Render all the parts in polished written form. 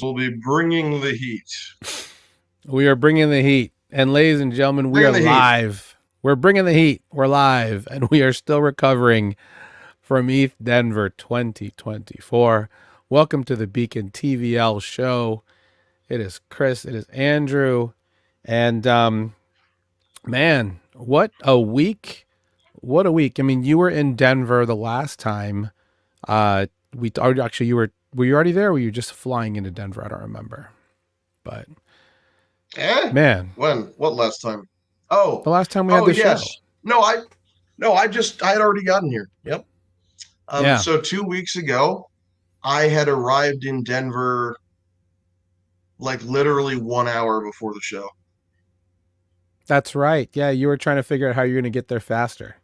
We'll be bringing the heat. We are bringing the heat. And ladies and gentlemen, we are Bringing the heat. live. We're bringing the heat. We're live. And we are still recovering from ETHDenver 2024. Welcome to the Beacon TVL show. It is Chris. It is Andrew. And man, what a week. What a week. I mean, you were in Denver the last time. We actually were you already there or were you just flying into Denver? I don't remember. But man, When? What last time? the Oh, last time we had oh the show. yes. I had already gotten here. Yep. Yeah, So 2 weeks ago, I had arrived in Denver like literally 1 hour before the show. that's right. Yeah, you were trying to figure out how you're going to get there faster.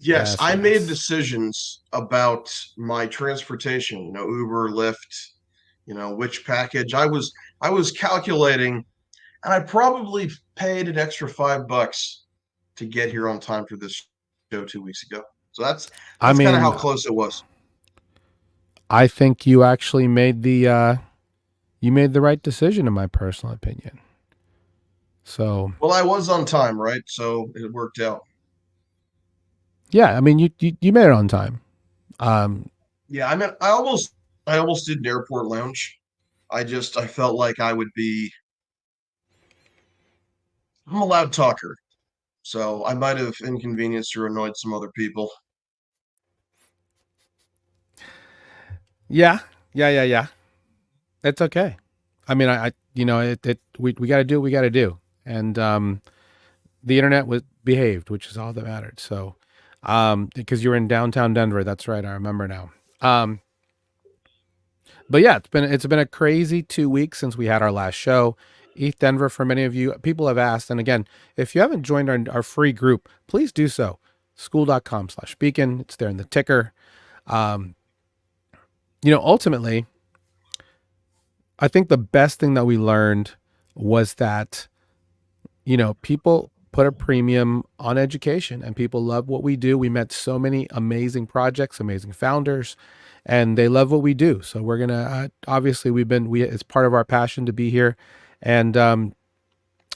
Yes, Yes, I made yes. decisions about my transportation, Uber, Lyft, which package. I was calculating, and I probably paid an extra $5 to get here on time for this show 2 weeks ago. So that's I that's kind of how mean, close it was. I think you actually made the right decision in my personal opinion. So, Well, I was on time, right? So it worked out. yeah, I mean you made it on time. Um Yeah, I mean, I almost did an airport lounge. I felt like I'm a loud talker, so I might have inconvenienced or annoyed some other people. yeah. Yeah. It's okay. I mean, I we got to do what we got to do. And the internet was behaved, which is all that mattered. So, because you were in downtown Denver, that's right. I remember now. Um, but yeah, it's been a crazy 2 weeks since we had our last show. ETHDenver, for many of you, people have asked, and again, if you haven't joined our free group, please do so. School.com/beacon. It's there in the ticker. Um, Ultimately, I think the best thing that we learned was that people put a premium on education and people love what we do. We met so many amazing projects, amazing founders, and they love what we do. So we're going to, obviously it's part of our passion to be here, and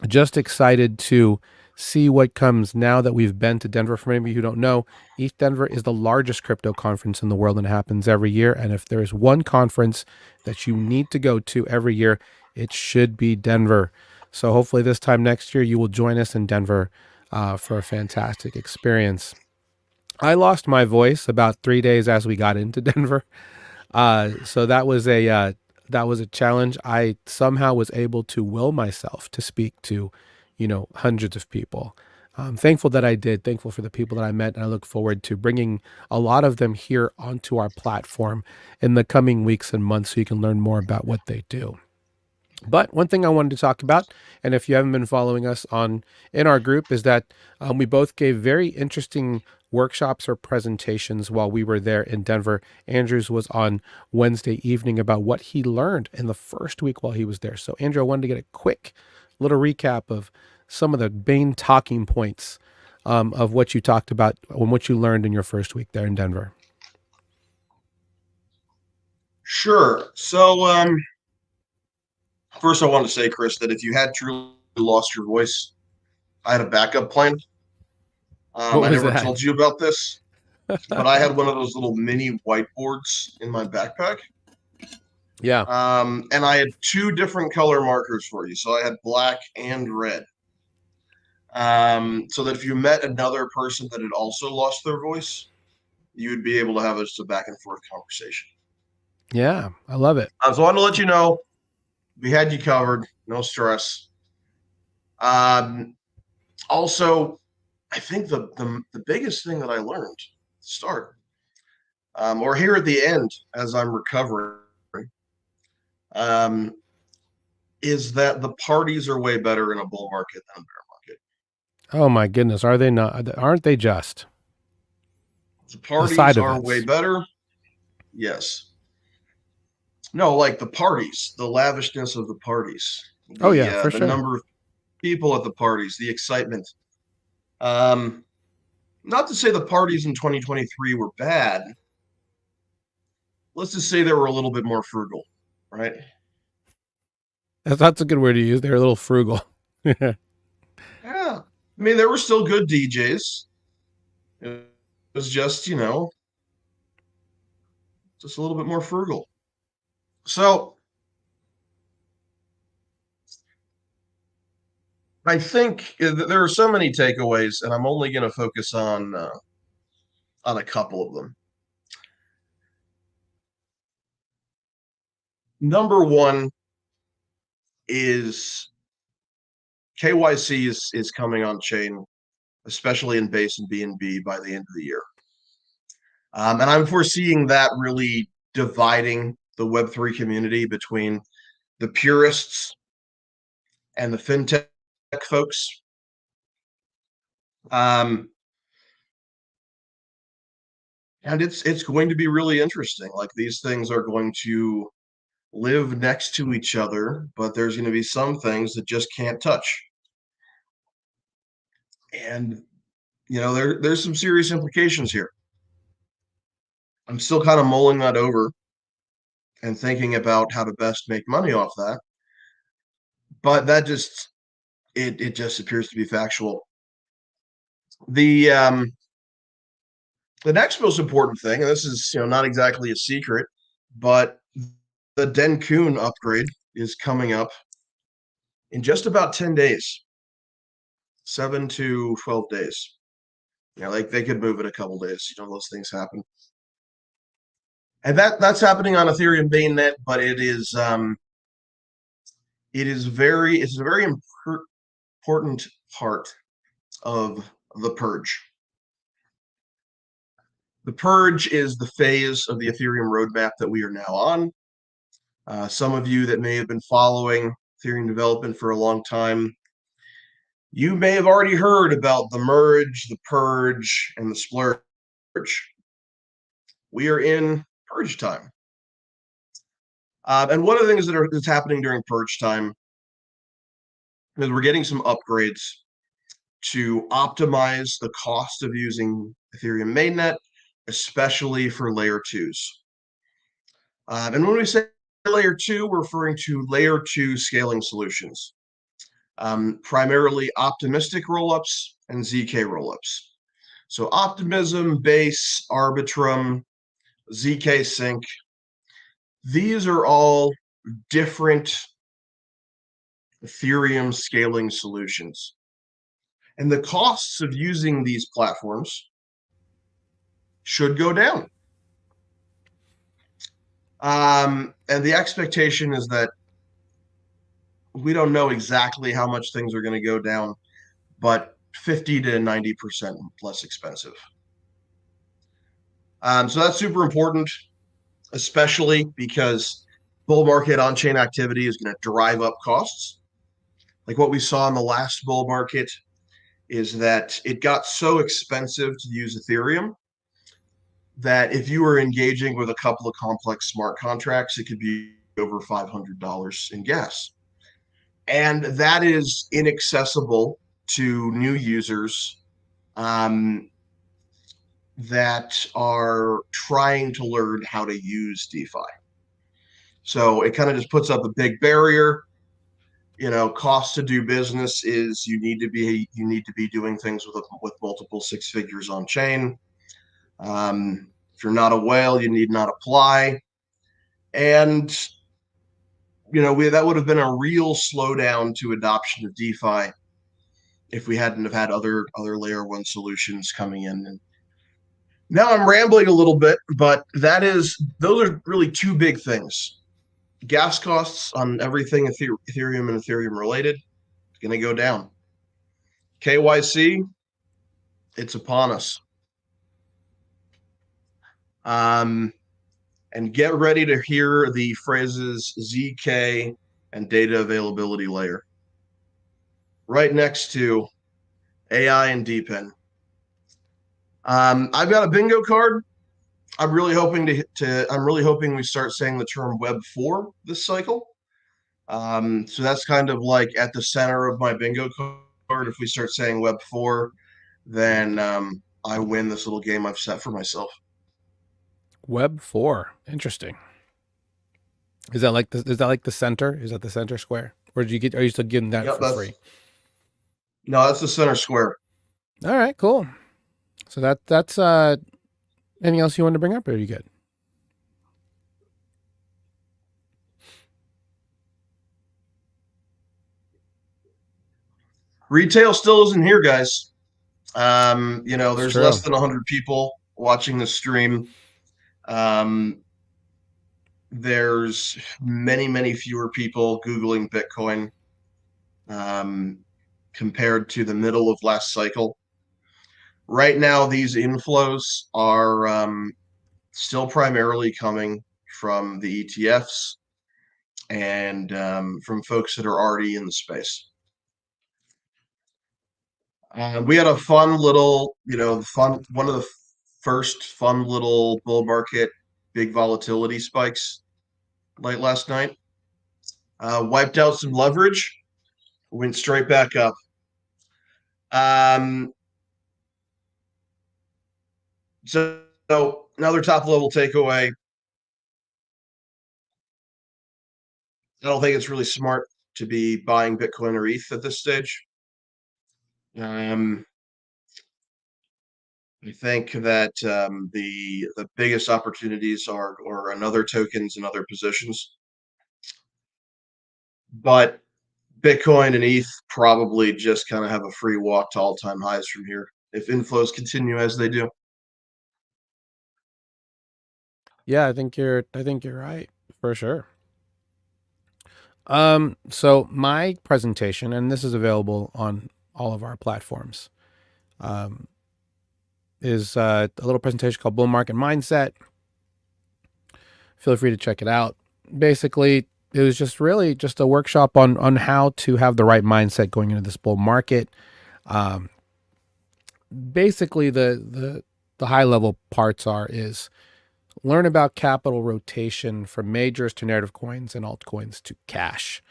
just excited to see what comes now that we've been to Denver. For many of you who don't know, ETHDenver is the largest crypto conference in the world and it happens every year. And if there is one conference that you need to go to every year, it should be Denver. So hopefully this time next year, you will join us in Denver for a fantastic experience. I lost my voice about 3 days as we got into Denver. So that was a challenge. I somehow was able to will myself to speak to, hundreds of people. I'm thankful that I did. Thankful for the people that I met, and I look forward to bringing a lot of them here onto our platform in the coming weeks and months, so you can learn more about what they do. But one thing I wanted to talk about, and if you haven't been following us in our group, is that we both gave very interesting workshops or presentations while we were there in Denver. Andrew's was on Wednesday evening about what he learned in the first week while he was there. So, Andrew, I wanted to get a quick little recap of some of the main talking points of what you talked about and what you learned in your first week there in Denver. Sure. So, first, I want to say, Chris, that if you had truly lost your voice, I had a backup plan. What I was never that? told you about this, but I had one of those little mini whiteboards in my backpack. Yeah. And I had two different color markers for you. So I had black and red. So that if you met another person that had also lost their voice, you would be able to have just a back and forth conversation. Yeah. I love it. So I wanted to let you know we had you covered. No stress. Also, I think the biggest thing that I learned to start, or here at the end as I'm recovering, um, is that the parties are way better in a bull market than a bear market. Oh my goodness. Are they not? Aren't they just The the parties side are way events? better. Yes. No, like the parties, the lavishness of the parties, Oh the yeah, uh, for the sure. number of people at the parties, the excitement. Um, Not to say the parties in 2023 were bad. Let's just say they were a little bit more frugal, right? That's a good word to use. They're a little frugal. Yeah. I mean, there were still good DJs. It was just, just a little bit more frugal. So I think there are so many takeaways, and I'm only going to focus on a couple of them. Number one is KYC is coming on chain, especially in base and BNB by the end of the year. And I'm foreseeing that really dividing the Web3 community between the purists and the fintech folks. Um, and it's going to be really interesting. Like these things are going to live next to each other, but there's going to be some things that just can't touch. And there's some serious implications here. I'm still kind of mulling that over and thinking about how to best make money off that. But that just it just appears to be factual. The the next most important thing, and this is not exactly a secret, but the Denkun upgrade is coming up in just about 10 days, 7 to 12 days. Like they could move it a couple days. Those things happen. And that's happening on Ethereum mainnet, but it's a very important part of the purge. The purge is the phase of the Ethereum roadmap that we are now on. Some of you that may have been following Ethereum development for a long time, you may have already heard about the merge, the purge, and the splurge. We are in purge time. And one of the things that's happening during purge time is we're getting some upgrades to optimize the cost of using Ethereum mainnet, especially for layer twos. And when we say layer two, we're referring to layer two scaling solutions, primarily optimistic rollups and ZK rollups. So Optimism, Base, Arbitrum, ZK Sync, these are all different Ethereum scaling solutions. And the costs of using these platforms should go down. And the expectation is that we don't know exactly how much things are going to go down, but 50 to 90% less expensive. So that's super important, especially because bull market on-chain activity is going to drive up costs. Like what we saw in the last bull market is that it got so expensive to use Ethereum that if you were engaging with a couple of complex smart contracts, it could be over $500 in gas. And that is inaccessible to new users that are trying to learn how to use DeFi. So it kind of just puts up a big barrier. Cost to do business is you need to be doing things with multiple six figures on chain. If you're not a whale, you need not apply. And that would have been a real slowdown to adoption of DeFi if we hadn't have had other layer one solutions coming in. And now I'm rambling a little bit, but those are really two big things. Gas costs on everything Ethereum and Ethereum related is going to go down. KYC, it's upon us. And get ready to hear the phrases ZK and data availability layer right next to AI and DePIN. I've got a bingo card. I'm really hoping we start saying the term Web 4 this cycle. So that's kind of like at the center of my bingo card. If we start saying Web 4, then I win this little game I've set for myself. Web 4. Interesting. is that like the center? Is that the center square? Or are you still getting that Yep, for free? that's no, that's the center square. All right, cool. So that's anything else you wanted to bring up, or are you good? Retail still isn't here, guys. It's There's less true. than 100 people watching the stream. Um, there's many, many fewer people Googling Bitcoin um, compared to the middle of last cycle. Right now, these inflows are still primarily coming from the ETFs and from folks that are already in the space. We had a fun little, one of the first fun little bull market, big volatility spikes late last night. Wiped out some leverage, went straight back up. Um, so another top level takeaway. I don't think it's really smart to be buying Bitcoin or ETH at this stage. Um, I think that the biggest opportunities are in other tokens and other positions, but Bitcoin and ETH probably just kind of have a free walk to all-time highs from here if inflows continue as they do. Yeah, I think you're right for sure. So my presentation, and this is available on all of our platforms, um, is a little presentation called Bull Market Mindset. Feel free to check it out. Basically, it was just really just a workshop on how to have the right mindset going into this bull market. Um, Basically, the high level parts is learn about capital rotation from majors to narrative coins and altcoins to cash,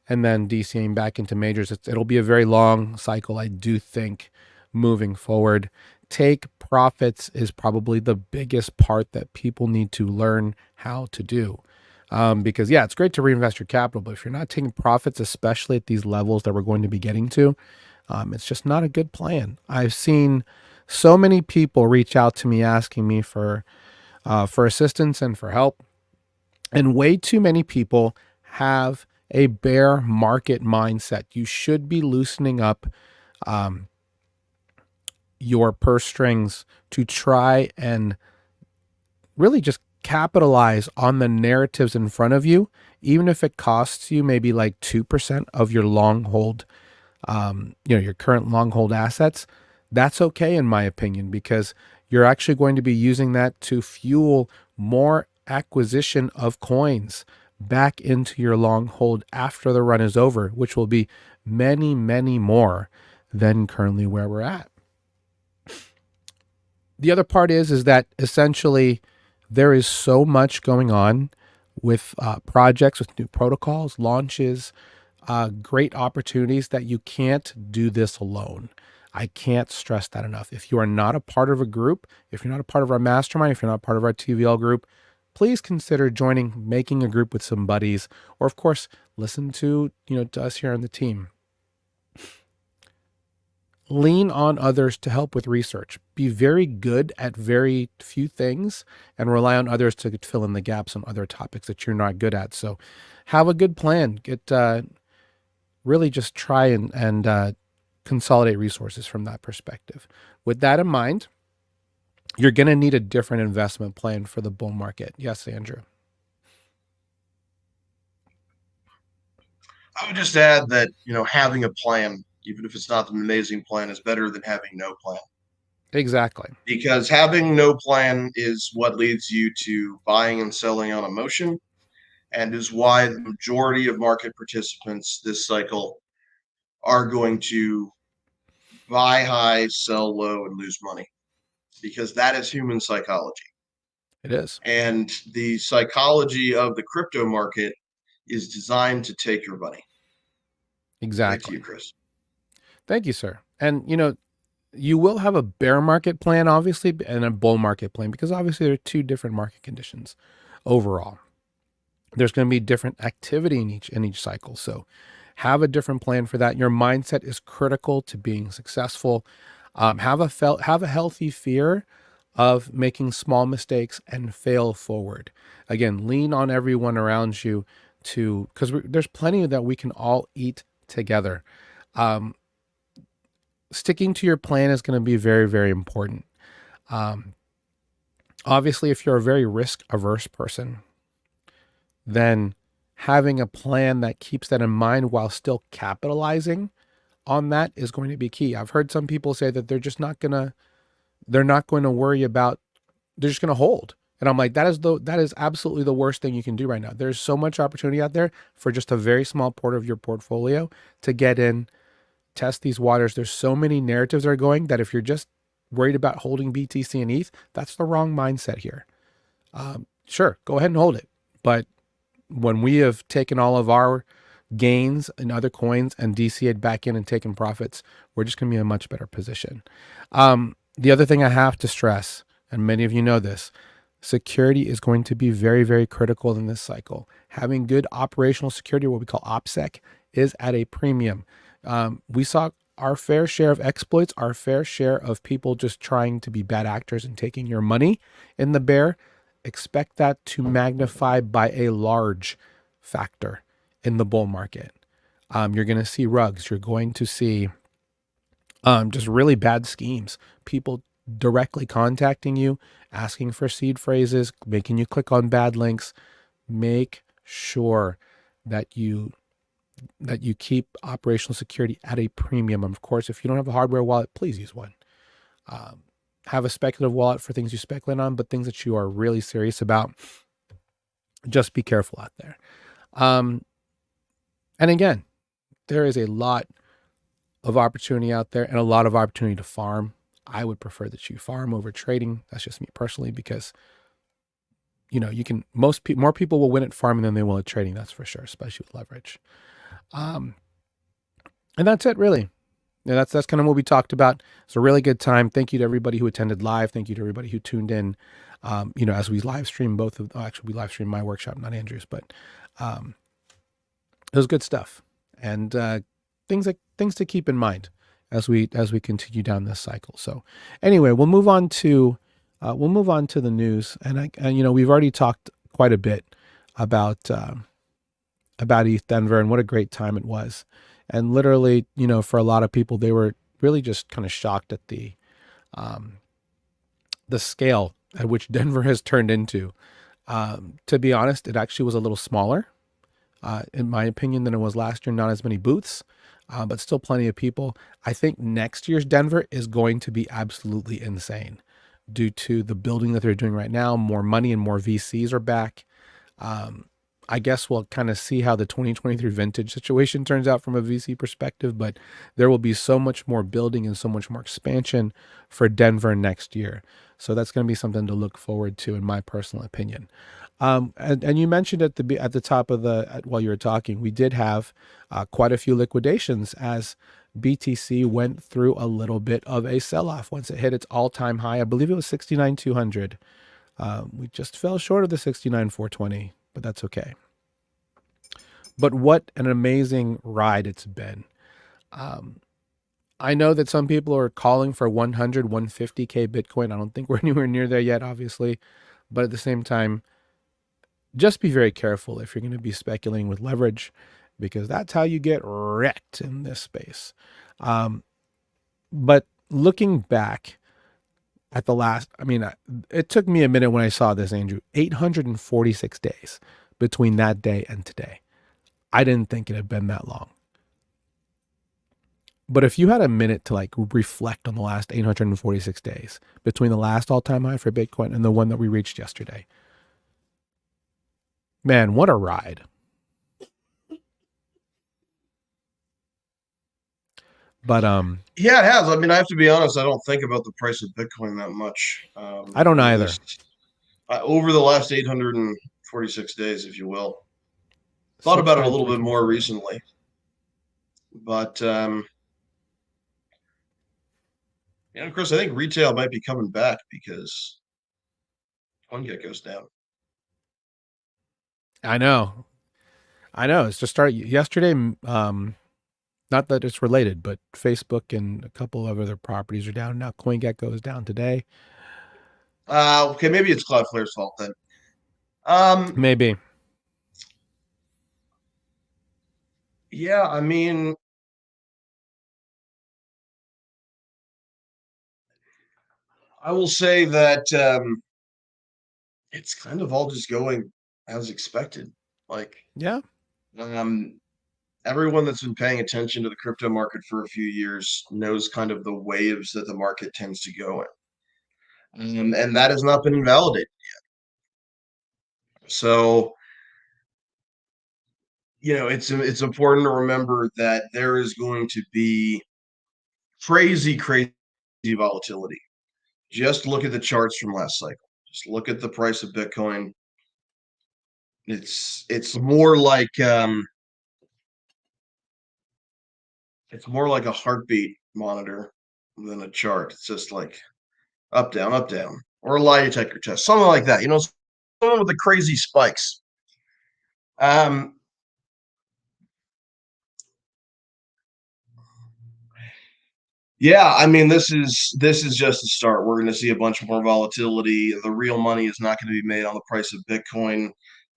and then DCing back into majors. It'll be a very long cycle, I do think, moving forward. Take profits is probably the biggest part that people need to learn how to do. Because, yeah, it's great to reinvest your capital, but if you're not taking profits, especially at these levels that we're going to be getting to, it's just not a good plan. I've seen so many people reach out to me asking me for assistance and for help, and way too many people have a bear market mindset. You should be loosening up um, your purse strings to try and really just capitalize on the narratives in front of you, even if it costs you maybe like 2% of your long hold, your current long hold assets. That's okay, in my opinion, because you're actually going to be using that to fuel more acquisition of coins back into your long hold after the run is over, which will be many, many more than currently where we're at. The other part is that essentially there is so much going on with projects, with new protocols, launches, great opportunities that you can't do this alone. I can't stress that enough. If you are not a part of a group, if you're not a part of our mastermind, if you're not part of our TVL group, please consider joining, making a group with some buddies, or of course, listen to us here on the team. Lean on others to help with research. Be very good at very few things and rely on others to fill in the gaps on other topics that you're not good at. So have a good plan. Really just try and consolidate resources from that perspective. With that in mind, you're going to need a different investment plan for the bull market. Yes, Andrew. I would just add that, having a plan, even if it's not an amazing plan, is better than having no plan. Exactly. Because having no plan is what leads you to buying and selling on emotion, and is why the majority of market participants this cycle are going to buy high, sell low, and lose money, because that is human psychology. It is. And the psychology of the crypto market is designed to take your money. Back to Exactly. you, Chris. Thank you, sir. And you will have a bear market plan, obviously, and a bull market plan, because obviously there are two different market conditions overall. There's going to be different activity in each cycle. So have a different plan for that. Your mindset is critical to being successful. Have a healthy fear of making small mistakes and fail forward. Again, lean on everyone around you to, because there's plenty that we can all eat together. Um, Sticking to your plan is going to be very, very important. Um, Obviously, if you're a very risk averse person, then having a plan that keeps that in mind while still capitalizing on that is going to be key. I've heard some people say that they're not going to worry about, they're just going to hold. And I'm like, that is absolutely the worst thing you can do right now. There's so much opportunity out there for just a very small part of your portfolio to get in, test these waters. There's so many narratives that are going that if you're just worried about holding BTC and ETH, that's the wrong mindset here. Sure, go ahead and hold it. But when we have taken all of our gains in other coins and DCA'd back in and taken profits, we're just going to be in a much better position. The other thing I have to stress, and many of you know this, security is going to be very, very critical in this cycle. Having good operational security, what we call OPSEC, is at a premium. We saw our fair share of exploits, our fair share of people just trying to be bad actors and taking your money in the bear. Expect that to magnify by a large factor in the bull market. You're going to see rugs. You're going to see just really bad schemes. People directly contacting you, asking for seed phrases, making you click on bad links. Make sure that you keep operational security at a premium. Of course, if you don't have a hardware wallet, please use one. Have a speculative wallet for things you speculate on, but things that you are really serious about, just be careful out there. And again, there is a lot of opportunity out there and a lot of opportunity to farm. I would prefer that you farm over trading. That's just me personally, because you can more people will win at farming than they will at trading. That's for sure, especially with leverage. And that's it, really. Yeah, that's kind of what we talked about. It's a really good time. Thank you to everybody who attended live. Thank you to everybody who tuned in. As we live stream we live stream my workshop, not Andrew's, but it was good stuff, and things to keep in mind as we continue down this cycle. So anyway, we'll move on to the news, and we've already talked quite a bit about ETHDenver and what a great time it was. And literally, for a lot of people, they were really just kind of shocked at the scale at which Denver has turned into. To be honest, it actually was a little smaller, in my opinion, than it was last year. Not as many booths, but still plenty of people. I think next year's Denver is going to be absolutely insane due to the building that they're doing right now. More money and more VCs are back. I guess we'll kind of see how the 2023 vintage situation turns out from a VC perspective, but there will be so much more building and so much more expansion for Denver next year. So that's going to be something to look forward to, in my personal opinion. And you mentioned at the top of while you were talking, we did have quite a few liquidations as BTC went through a little bit of a sell-off once it hit its all-time high. I believe it was 69,200. We just fell short of the 69,420. But that's okay. But what an amazing ride it's been. I know that some people are calling for 100, 150K Bitcoin. I don't think we're anywhere near there yet, obviously. But at the same time, just be very careful if you're going to be speculating with leverage, because that's how you get wrecked in this space. But looking back at it took me a minute when I saw this, Andrew. 846 days between that day and today. I didn't think it had been that long. But if you had a minute to reflect on the last 846 days between the last all-time high for Bitcoin and the one that we reached yesterday, man, what a ride. But yeah, it has. I mean, I have to be honest. I don't think about the price of Bitcoin that much. I don't At either. least, over the last 846 days, if you will. Thought about it a little bit more recently, but Chris, I think retail might be coming back because CoinGecko's down. I know. I know. It's just started yesterday. Not that it's related, but Facebook and a couple of other properties are down now. CoinGecko is down today. Okay, maybe it's Cloudflare's fault then. Um, Maybe. yeah, I mean, I will say that it's kind of all just going as expected. Like, Yeah. um, everyone that's been paying attention to the crypto market for a few years knows kind of the waves that the market tends to go in, and that has not been invalidated. So, it's important to remember that there is going to be crazy, crazy volatility. Just look at the charts from last cycle. Just look at the price of Bitcoin. It's more like a heartbeat monitor than a chart. It's just like up, down, or a lie detector test, something like that. Something with the crazy spikes. Um, yeah, I mean, this is just a start. We're going to see a bunch more volatility. The real money is not going to be made on the price of Bitcoin,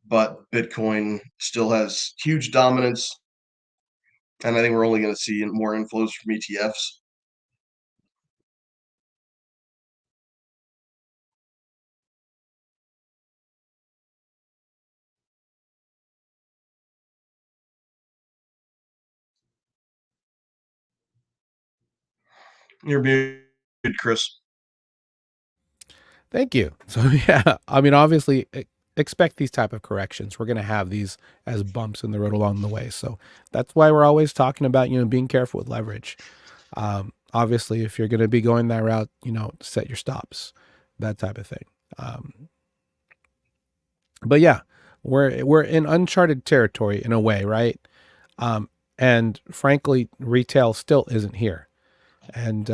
but Bitcoin still has huge dominance, and I think we're only going to see more inflows from ETFs. You're muted, Chris. Thank you. So yeah, I mean, obviously, expect these type of corrections. We're going to have these as bumps in the road along the way. So that's why we're always talking about being careful with leverage. Obviously, if you're going to be going that route, set your stops, that type of thing. But yeah, we're in uncharted territory in a way, right? And frankly, retail still isn't here. And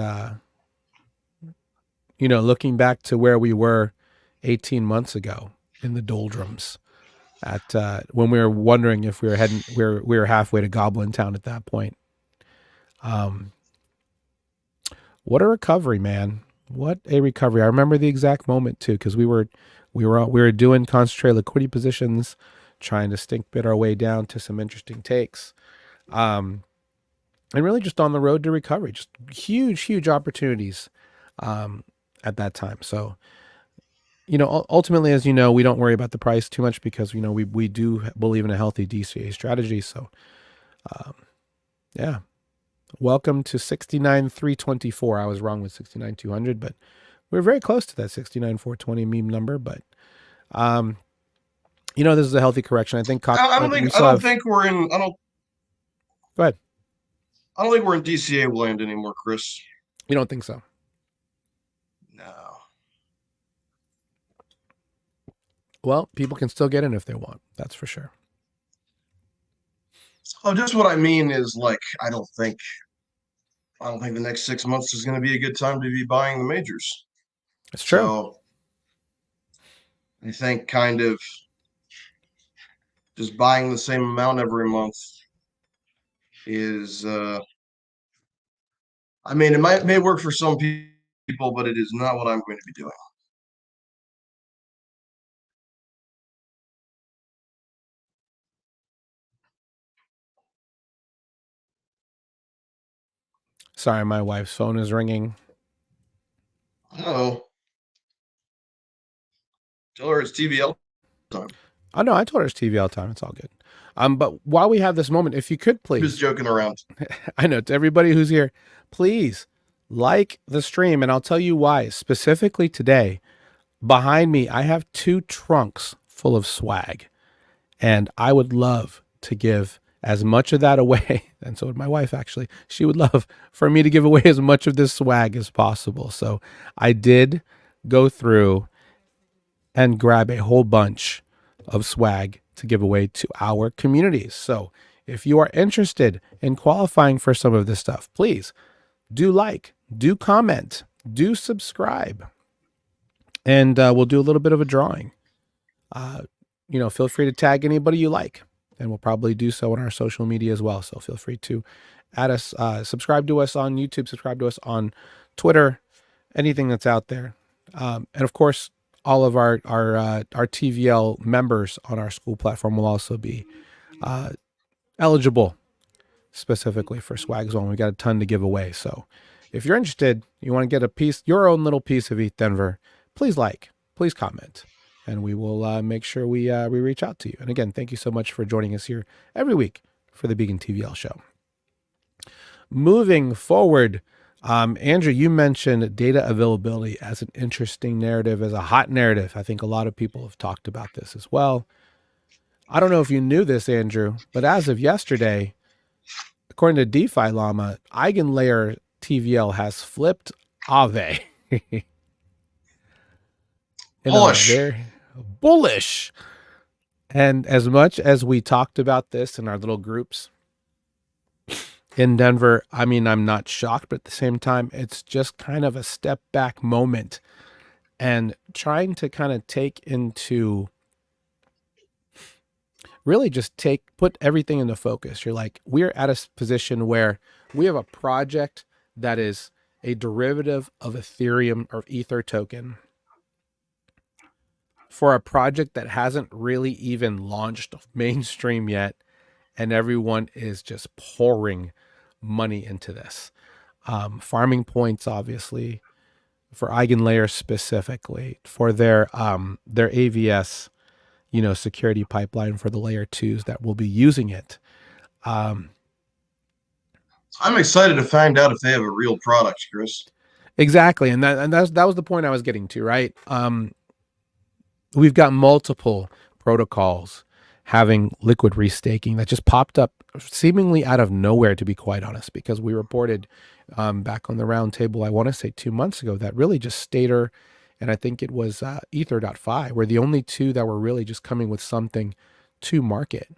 looking back to where we were 18 months ago in the doldrums, at when we were wondering if we were halfway to Goblin Town at that point. Um, what a recovery, man! What a recovery! I remember the exact moment too, because we were doing concentrated liquidity positions, trying to stink bit our way down to some interesting takes, and really just on the road to recovery. Just huge opportunities at that time. So ultimately, as you know, we don't worry about the price too much because we do believe in a healthy DCA strategy. So yeah, welcome to 69,324. I was wrong with 69,200, but we're very close to that 69,420 meme number. But this is a healthy correction. I think I don't we think I still don't have. think we're in. Go ahead. I don't think we're in DCA land anymore, Chris. You don't think so? No. Well, people can still get in if they want. That's for sure. Oh, just what I mean is like I don't think the next 6 months is going to be a good time to be buying the majors. It's true. So I think kind of just buying the same amount every month is I mean it may work for some people, but it is not what I'm going to be doing. Sorry, my wife's phone is ringing. Oh, tell her it's TVL time. Oh no, I told her it's TV all the time. It's all good. But while we have this moment, if you could I'm just please, joking around. I know to everybody who's here, please like the stream, and I'll tell you why. Specifically today, behind me, I have 2 trunks full of swag, and I would love to give as much of that away, and so would my wife. Actually, she would love for me to give away as much of this swag as possible. So I did go through and grab a whole bunch of swag to give away to our communities. So if you are interested in qualifying for some of this stuff, please do comment, do subscribe, and we'll do a little bit of a drawing. feel free to tag anybody you like, and we'll probably do so on our social media as well. So feel free to add us, subscribe to us on YouTube, subscribe to us on Twitter, anything that's out there. And of course, all of our TVL members on our school platform will also be eligible specifically for Swag Zone. We got a ton to give away. So if you're interested, you want to get a piece, your own little piece of ETHDenver, please please comment, and we will make sure we reach out to you. And again, thank you so much for joining us here every week for the Beacon TVL show. Moving forward, Andrew, you mentioned data availability as an interesting narrative, as a hot narrative. I think a lot of people have talked about this as well. I don't know if you knew this, Andrew, but as of yesterday, according to DeFi Llama, EigenLayer TVL has flipped Aave. Bullish. Bullish. And as much as we talked about this in our little groups in Denver, I mean, I'm not shocked, but at the same time, it's just kind of a step back moment and trying to kind of take into really just put everything into focus. You're like, we're at a position where we have a project that is a derivative of Ethereum or Ether token for a project that hasn't really even launched mainstream yet, and everyone is just pouring money into this. Farming points, obviously, for EigenLayer specifically, for their AVS, security pipeline for the layer 2s that will be using it. I'm excited to find out if they have a real product, Chris. Exactly, and that was the point I was getting to, right? We've got multiple protocols having liquid restaking that just popped up seemingly out of nowhere, to be quite honest, because we reported back on the Roundtable, I want to say 2 months ago, that really just Stater and I think it was Ether.fi were the only two that were really just coming with something to market.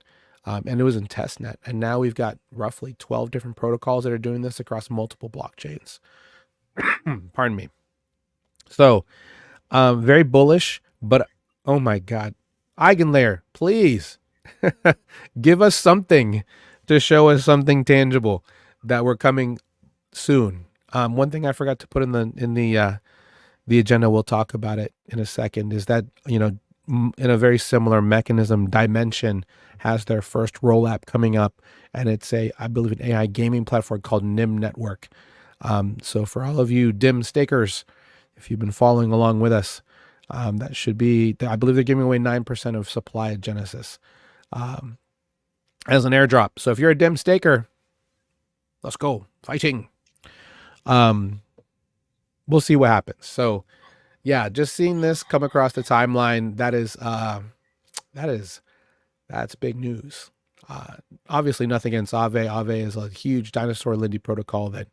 And it was in testnet. And now we've got roughly 12 different protocols that are doing this across multiple blockchains. Pardon me. So very bullish, but oh my God, EigenLayer, please give us something to show us something tangible that we're coming soon. One thing I forgot to put in the agenda, we'll talk about it in a second, is that, in a very similar mechanism, Dimension has their first rollup coming up, and it's I believe, an AI gaming platform called NIM Network. So for all of you DIM stakers, if you've been following along with us, that should be, I believe they're giving away 9% of supply at Genesis as an airdrop. So if you're a DIM staker, let's go fighting. We'll see what happens. So yeah, just seeing this come across the timeline, that's big news. Obviously nothing against Aave. Aave is a huge dinosaur Lindy protocol that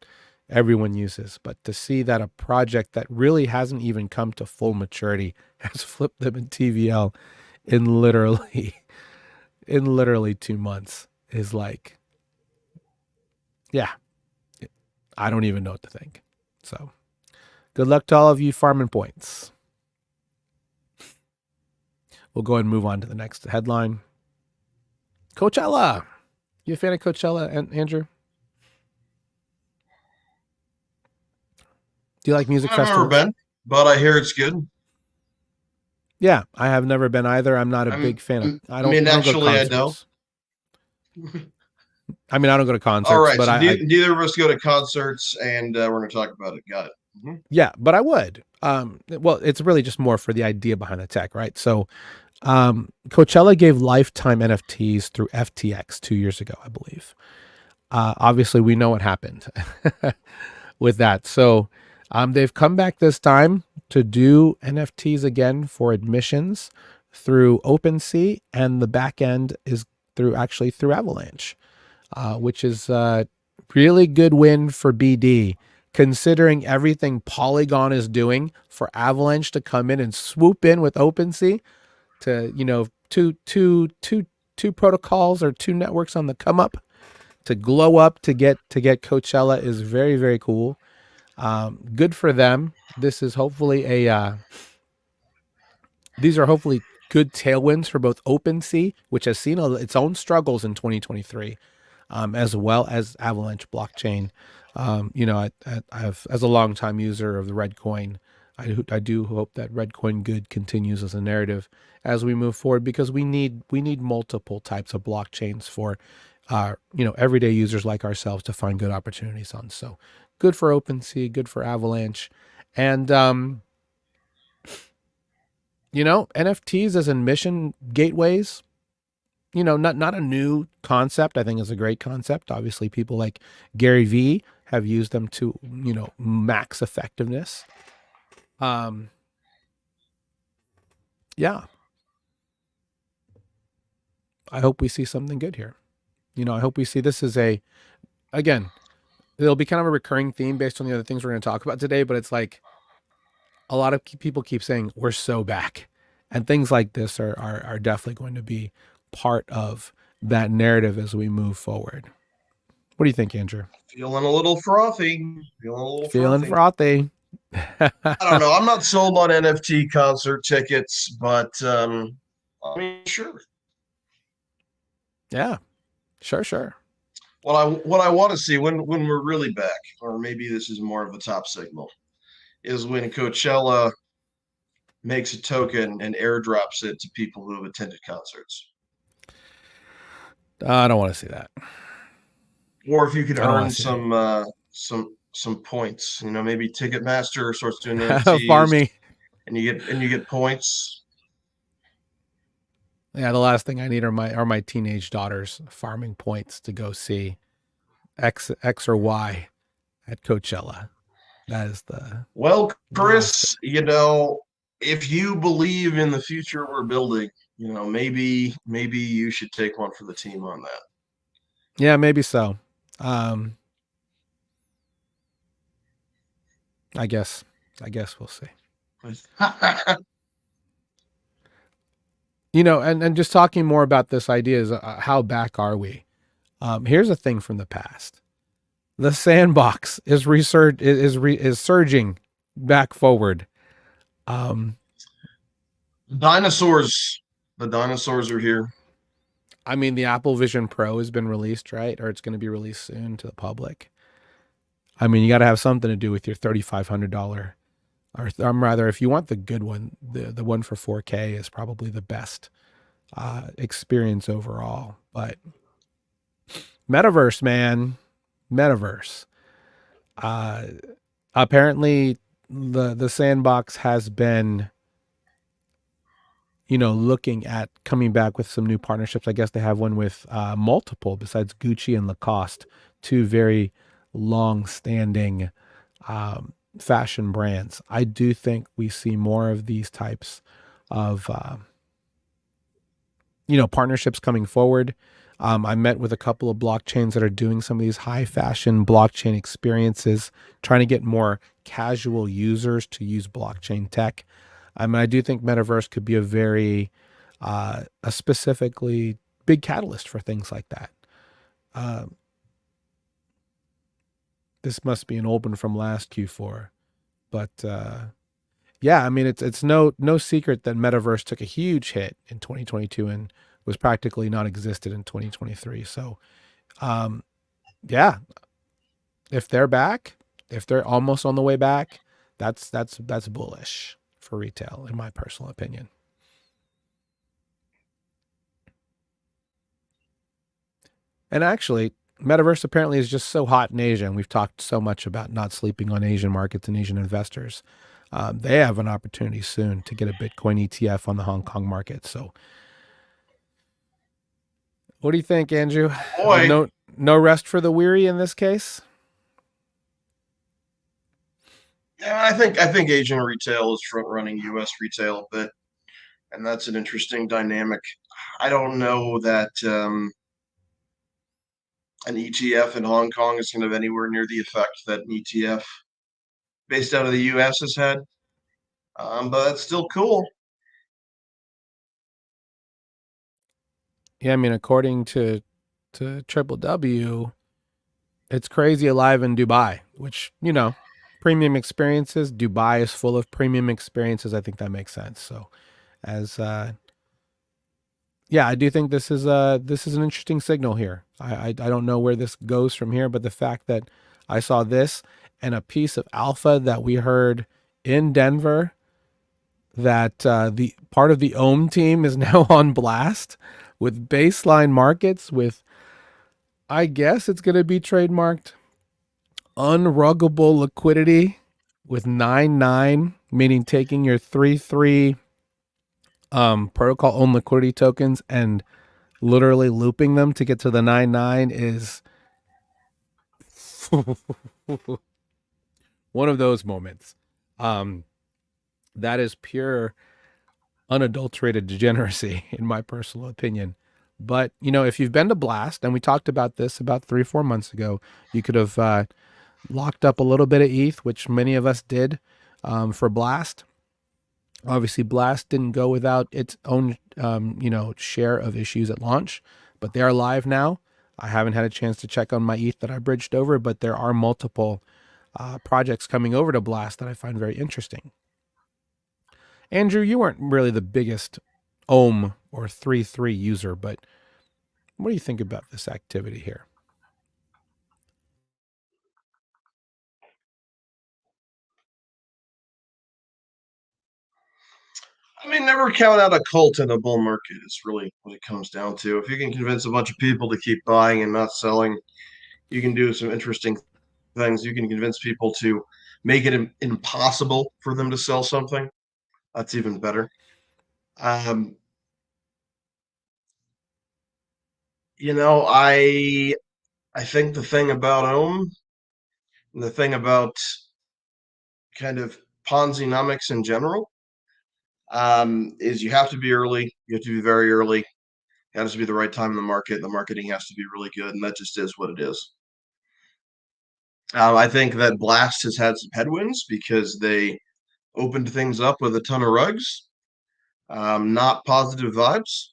everyone uses, but to see that a project that really hasn't even come to full maturity has flipped them in TVL in literally 2 months is like, yeah, I don't even know what to think. So good luck to all of you farming points. We'll go ahead and move on to the next headline. Coachella. You a fan of Coachella, Andrew? Do you like music festivals? I've never been, but I hear it's good. Yeah, I have never been either. I'm not a big fan of. I don't go to concerts. I mean, I don't go to concerts. All right, but so neither of us go to concerts, and we're going to talk about it. Got it. Mm-hmm. Yeah, but I would. Well, it's really just more for the idea behind the tech, right? So, Coachella gave lifetime NFTs through FTX 2 years ago, I believe. Obviously, we know what happened with that. So, they've come back this time to do NFTs again for admissions through OpenSea, and the back end is through Avalanche, which is a really good win for BD, considering everything Polygon is doing. For Avalanche to come in and swoop in with OpenSea to, two protocols or two networks on the come up to glow up to get Coachella is very, very cool. Good for them. This is hopefully these are hopefully good tailwinds for both OpenSea, which has seen its own struggles in 2023, as well as Avalanche blockchain. I've, as a longtime user of the Red Coin, I do hope that Red Coin good continues as a narrative as we move forward, because we need multiple types of blockchains for everyday users like ourselves to find good opportunities on. So good for OpenSea, good for Avalanche, and NFTs as admission gateways. Not a new concept. I think is a great concept. Obviously, people like Gary Vee have used them to, max effectiveness. Yeah, I hope we see something good here. I hope we see this as again, it'll be kind of a recurring theme based on the other things we're going to talk about today, but it's like a lot of people keep saying we're so back, and things like this are definitely going to be part of that narrative as we move forward. What do you think, Andrew? Feeling a little frothy. Feeling a little Feeling frothy. frothy. I don't know. I'm not sold on NFT concert tickets, but I mean, sure. Yeah, sure. What I want to see when we're really back, or maybe this is more of a top signal, is when Coachella makes a token and airdrops it to people who have attended concerts. I don't want to see that. Or if you could I don't want earn to see some points, maybe Ticketmaster starts doing that. NFTs Farming. and you get points. Yeah, the last thing I need are my teenage daughters farming points to go see X or Y at Coachella. That is Well, the last thing. Chris, if you believe in the future we're building, maybe you should take one for the team on that. Yeah, maybe so. Um, I guess we'll see. And just talking more about this idea is how back are we? Here's a thing from the past. The sandbox is surging back forward. Dinosaurs. The dinosaurs are here. I mean, the Apple Vision Pro has been released, right? Or it's going to be released soon to the public. I mean, you got to have something to do with your $3,500, or rather, if you want the good one, the one for 4K is probably the best experience overall. But metaverse, man, metaverse. Apparently, the sandbox has been, looking at coming back with some new partnerships. I guess they have one with multiple besides Gucci and Lacoste, two very long-standing fashion brands. I do think we see more of these types of partnerships coming forward. I met with a couple of blockchains that are doing some of these high fashion blockchain experiences, trying to get more casual users to use blockchain tech. I mean, I do think metaverse could be a specifically big catalyst for things like that. This must be an old one from last Q4, but yeah, I mean, it's no secret that metaverse took a huge hit in 2022 and was practically non-existent in 2023. So, yeah, if they're back, if they're almost on the way back, that's bullish for retail, in my personal opinion. And actually, metaverse apparently is just so hot in Asia, and we've talked so much about not sleeping on Asian markets and Asian investors. They have an opportunity soon to get a Bitcoin ETF on the Hong Kong market. So, what do you think, Andrew? Boy, No rest for the weary in this case. yeah, I think Asian retail is front running U.S. retail a bit, and that's an interesting dynamic. I don't know that an ETF in Hong Kong is going to have anywhere near the effect that an ETF based out of the U.S. has had, but that's still cool. Yeah, I mean, according to Triple W, it's crazy alive in Dubai, which premium experiences. Dubai is full of premium experiences. I think that makes sense. So, as yeah, I do think this is an interesting signal here. I don't know where this goes from here, but the fact that I saw this and a piece of alpha that we heard in Denver, that the part of the Ohm team is now on blast with baseline markets, with, I guess it's going to be trademarked, unruggable liquidity with 9-9, meaning taking your 3-3 protocol owned liquidity tokens and literally looping them to get to the 9-9 is one of those moments. Um, that is pure unadulterated degeneracy, in my personal opinion. But, if you've been to Blast, and we talked about this about 3 or 4 months ago, you could have locked up a little bit of ETH, which many of us did, for Blast. Obviously, Blast didn't go without its own, share of issues at launch, but they are live now. I haven't had a chance to check on my ETH that I bridged over, but there are multiple projects coming over to Blast that I find very interesting. Andrew, you weren't really the biggest Ohm or 3-3 user, but what do you think about this activity here? I mean, never count out a cult in a bull market is really what it comes down to. If you can convince a bunch of people to keep buying and not selling, you can do some interesting things. You can convince people to make it impossible for them to sell something. That's even better. Um, I think the thing about Ohm, and the thing about kind of Ponzi-nomics in general, is you have to be early. You have to be very early. It has to be the right time in the market. The marketing has to be really good, and that just is what it is. I think that Blast has had some headwinds because they opened things up with a ton of rugs, not positive vibes.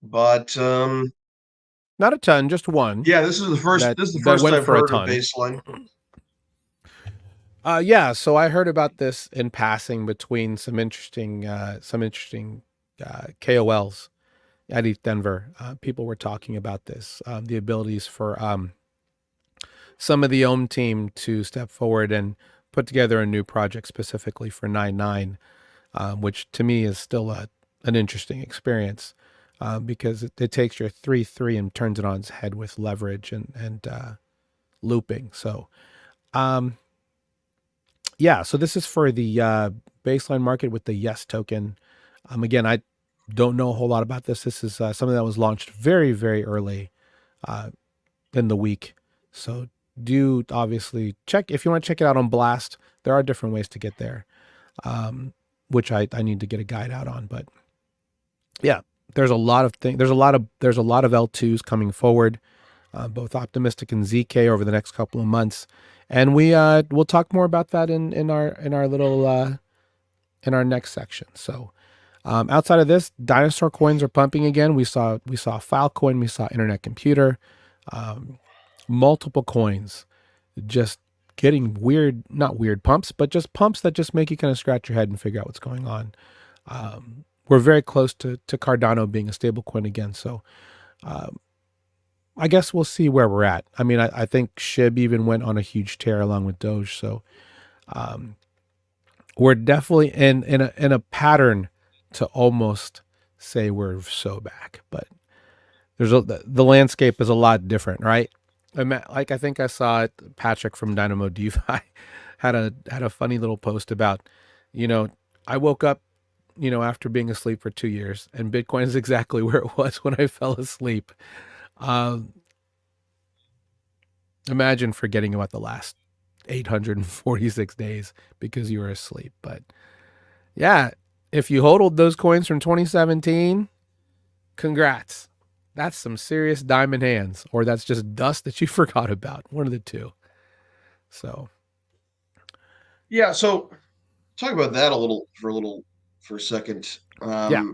But Not a ton, just one yeah, this is the first. that This is the that first went I've for a heard of ton. baseline. Yeah, so I heard about this in passing between some interesting KOLs at ETHDenver. People were talking about this, the abilities for some of the Ohm team to step forward and put together a new project specifically for 9-9, which to me is still an interesting experience, because it takes your 3-3 and turns it on its head with leverage and looping. So, um, yeah, so this is for the baseline market with the Yes token. Again, I don't know a whole lot about this. This is something that was launched very, very early uh, in the week. So do obviously check if you want to check it out on Blast. There are different ways to get there, which I need to get a guide out on. But yeah, there's a lot of things. There's a lot of L2s coming forward, both optimistic and ZK over the next couple of months, and we'll talk more about that in our little in our next section. So outside of this, dinosaur coins are pumping again. We saw Filecoin, we saw Internet Computer, um, multiple coins just getting weird, not weird pumps, but just pumps that just make you kind of scratch your head and figure out what's going on. We're very close to Cardano being a stable coin again. So um, I guess we'll see where we're at. I mean, I think SHIB even went on a huge tear along with Doge. So um, we're definitely in a pattern to almost say we're so back, but the landscape is a lot different, right? Like I think I saw it. Patrick from Dynamo DeFi had a funny little post about, you know, I woke up, after being asleep for 2 years, and Bitcoin is exactly where it was when I fell asleep. Um, Imagine forgetting about the last 846 days because you were asleep. But yeah, if you hodled those coins from 2017, congrats. That's some serious diamond hands, or that's just dust that you forgot about. One of the two. So, Yeah, so talk about that for a second. yeah.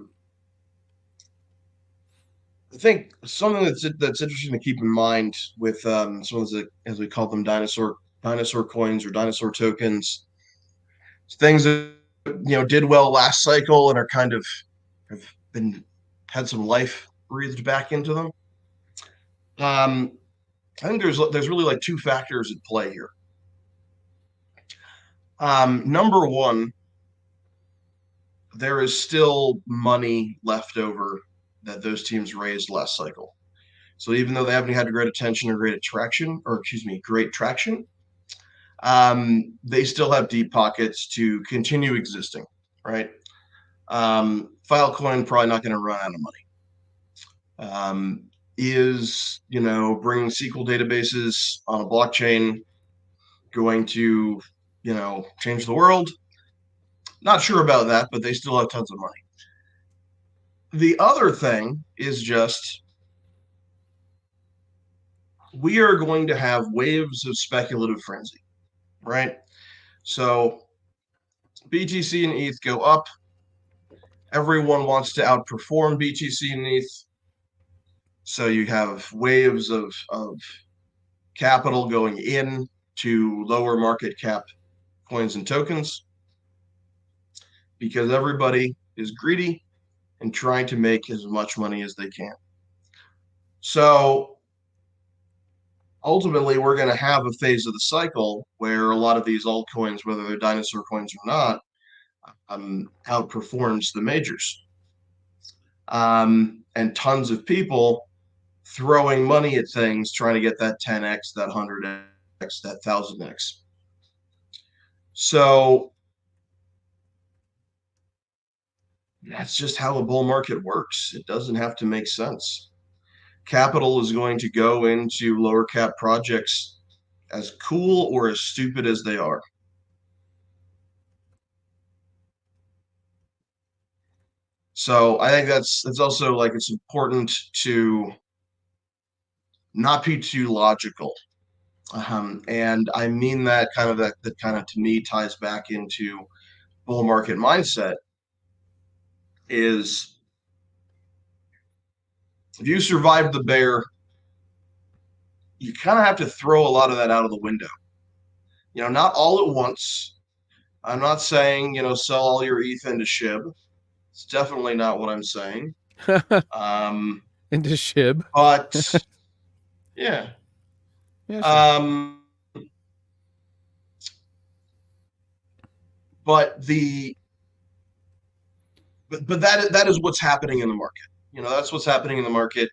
I think something that's interesting to keep in mind with some of the, as we call them, dinosaur coins or dinosaur tokens, things that did well last cycle and are kind of been had some life breathed back into them. Um, I think there's really like two factors at play here. Number one, there is still money left over that those teams raised last cycle. So even though they haven't had great attention or great attraction, or excuse me, great traction, they still have deep pockets to continue existing, right? Filecoin probably not going to run out of money. Is bringing SQL databases on a blockchain going to change the world? Not sure about that, but they still have tons of money. The other thing is just we are going to have waves of speculative frenzy, right? So BTC and ETH go up. Everyone wants to outperform BTC and ETH. So you have waves of capital going in to lower market cap coins and tokens because everybody is greedy and trying to make as much money as they can. So ultimately, we're going to have a phase of the cycle where a lot of these altcoins, whether they're dinosaur coins or not, outperforms the majors. And tons of people throwing money at things, trying to get that 10x, that 100x, that 1000x. So that's just how a bull market works. It doesn't have to make sense. Capital is going to go into lower cap projects as cool or as stupid as they are. So I think that's also like it's important to not be too logical. And I mean that kind of to me ties back into bull market mindset is if you survive the bear, you kind of have to throw a lot of that out of the window. Not all at once. I'm not saying, sell all your ETH into SHIB. It's definitely not what I'm saying. Into SHIB. But yeah. Yeah, sure. But that is what's happening in the market. That's what's happening in the market.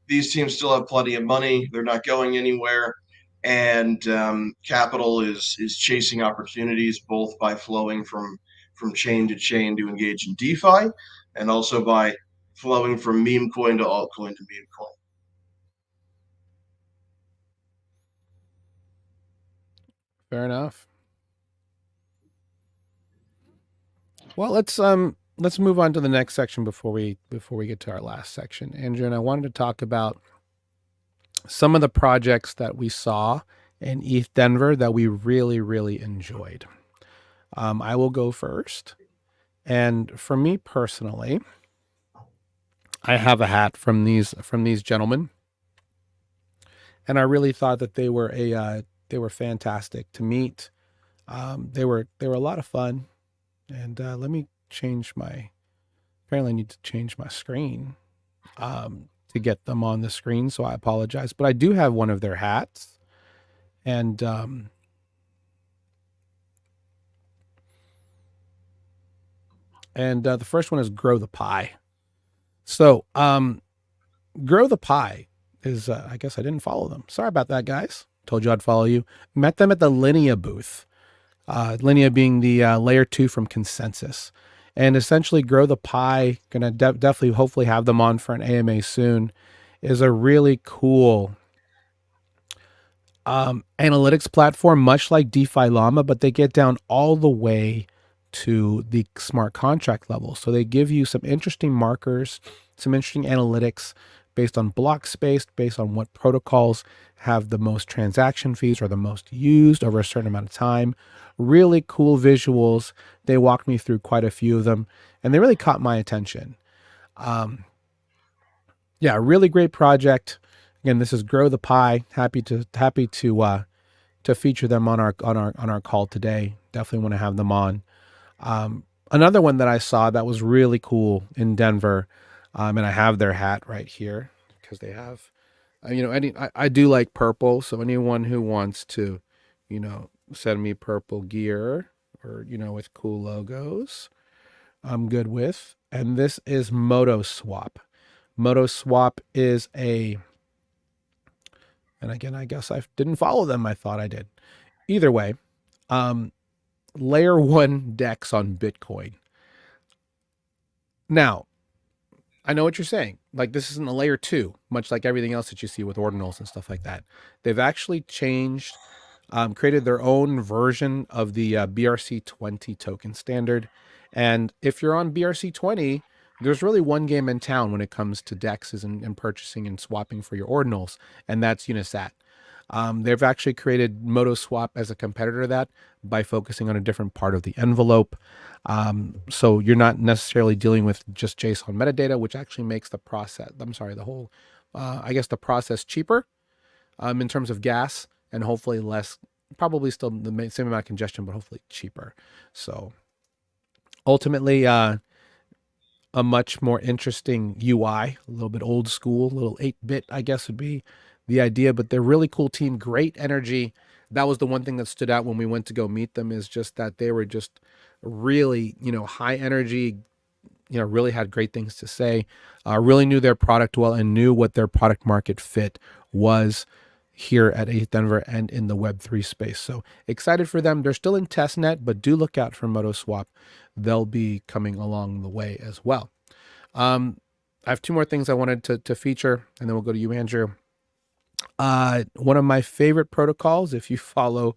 These teams still have plenty of money. They're not going anywhere. And capital is chasing opportunities both by flowing from chain to chain to engage in DeFi and also by flowing from meme coin to altcoin to meme coin. Fair enough. Well, let's move on to the next section before we get to our last section, Andrew. And I wanted to talk about some of the projects that we saw in ETHDenver that we really, really enjoyed. I will go first. And for me personally, I have a hat from these gentlemen, and I really thought that they were fantastic to meet. They were a lot of fun. And let me change my. Apparently, I need to change my screen to get them on the screen. So I apologize, but I do have one of their hats, and the first one is Grow the Pie. So Grow the Pie is I guess I didn't follow them. Sorry about that, guys. Told you I'd follow you. Met them at the Linea booth. Linea being the layer 2 from Consensus. And essentially Grow the Pie, gonna definitely hopefully have them on for an AMA soon, is a really cool analytics platform, much like DeFi Llama, but they get down all the way to the smart contract level. So they give you some interesting markers, some interesting analytics based on block space, based on what protocols have the most transaction fees or the most used over a certain amount of time. Really cool visuals. They walked me through quite a few of them, and they really caught my attention. Yeah, really great project. Again, this is Grow the Pie. Happy to feature them on our call today. Definitely want to have them on. Another one that I saw that was really cool in Denver And I have their hat right here because they have, I do like purple. So anyone who wants to, send me purple gear or, with cool logos, I'm good with. And this is Moto Swap. Moto Swap is and again, I guess I didn't follow them. I thought I did. Either way, um, layer one decks on Bitcoin. Now, I know what you're saying. Like, this isn't a layer two, much like everything else that you see with ordinals and stuff like that. They've actually changed, created their own version of the BRC20 token standard. And if you're on BRC20, there's really one game in town when it comes to dexes and purchasing and swapping for your ordinals, and that's Unisat. They've actually created MotoSwap as a competitor to that by focusing on a different part of the envelope. So you're not necessarily dealing with just JSON metadata, which actually makes the process, the process cheaper in terms of gas and hopefully less, probably still the same amount of congestion, but hopefully cheaper. So ultimately, a much more interesting UI, a little bit old school, a little 8-bit, I guess would be the idea, but they're really cool team, great energy. That was the one thing that stood out when we went to go meet them, is just that they were just really, high energy, really had great things to say, really knew their product well and knew what their product market fit was here at ETHDenver and in the Web3 space. So excited for them. They're still in testnet, but do look out for MotoSwap. They'll be coming along the way as well. I have two more things I wanted to feature, and then we'll go to you, Andrew. One of my favorite protocols, if you follow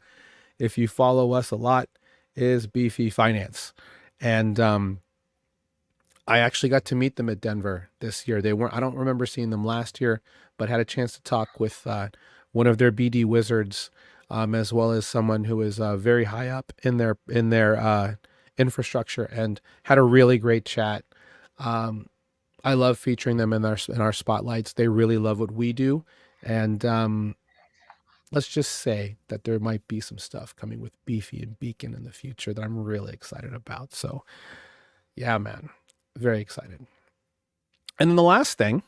us a lot, is Beefy Finance. And I actually got to meet them at Denver this year. I don't remember seeing them last year, but had a chance to talk with one of their BD wizards, as well as someone who is very high up in their infrastructure, and had a really great chat. I love featuring them in our spotlights. They really love what we do, and let's just say that there might be some stuff coming with Beefy and Beacon in the future that I'm really excited about. So, yeah, man, very excited. And then the last thing,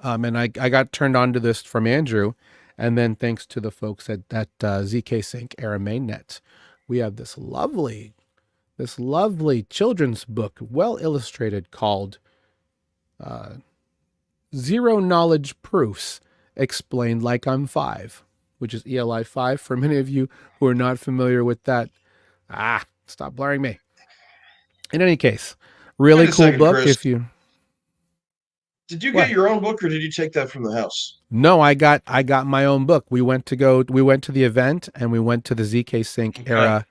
and I got turned on to this from Andrew, and then thanks to the folks at ZK Sync Era Mainnet, we have this lovely children's book, well illustrated, called Zero Knowledge Proofs Explained Like I'm 5, which is ELI 5. For many of you who are not familiar with that, stop blurring me. In any case, really cool book. Chris. If you Did you get your own book, or did you take that from the house? No, I got my own book. We went to the event, and we went to the ZK Sync Era,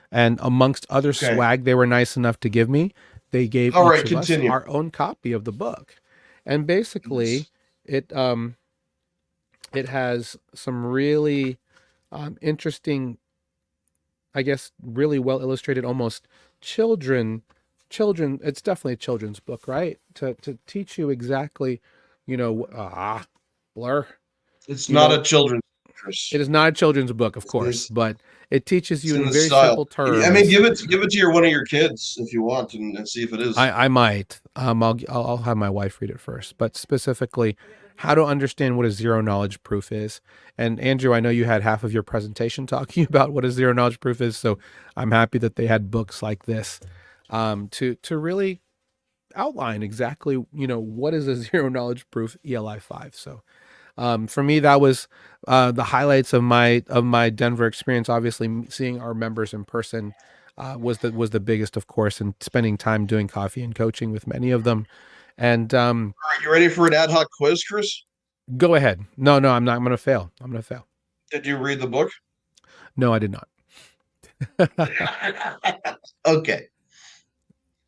and amongst other swag they were nice enough to give me, they gave each of us our own copy of the book. And basically it has some really interesting, I guess, really well illustrated, almost children. It's definitely a children's book, right? To teach you exactly, blur. It's not a children's book. It is not a children's book, of course, but it teaches you in very simple terms. I mean, give it to one of your kids if you want, and see if it is. I might. I'll have my wife read it first, but specifically how to understand what a zero knowledge proof is. And Andrew, I know you had half of your presentation talking about what a zero knowledge proof is, so I'm happy that they had books like this to really outline exactly, what is a zero knowledge proof ELI 5. So for me, that was the highlights of my Denver experience. Obviously, seeing our members in person was the biggest, of course, and spending time doing coffee and coaching with many of them. And all right, you ready for an ad hoc quiz, Chris? Go ahead. No, I'm not. I'm going to fail. Did you read the book? No, I did not. Okay.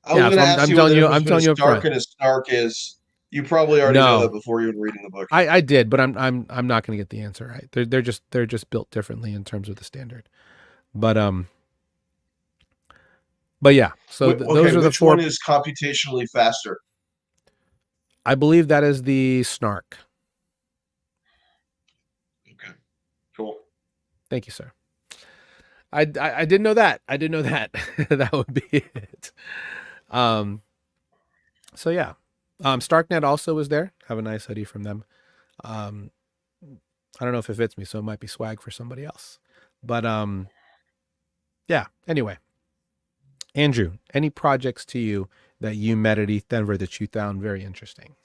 I'm telling you up front. Dark and as snark is. You probably already know that before even reading the book. I did, but I'm not going to get the answer right. They're just built differently in terms of the standard. But yeah. So those are the four. Which one is computationally faster? I believe that is the snark. Okay. Cool. Thank you, sir. I didn't know that. I didn't know that. That would be it. So yeah. Starknet also was there. Have a nice hoodie from them. Um, I don't know if it fits me, so it might be swag for somebody else. But yeah. Anyway, Andrew, any projects to you that you met at ETHDenver that you found very interesting?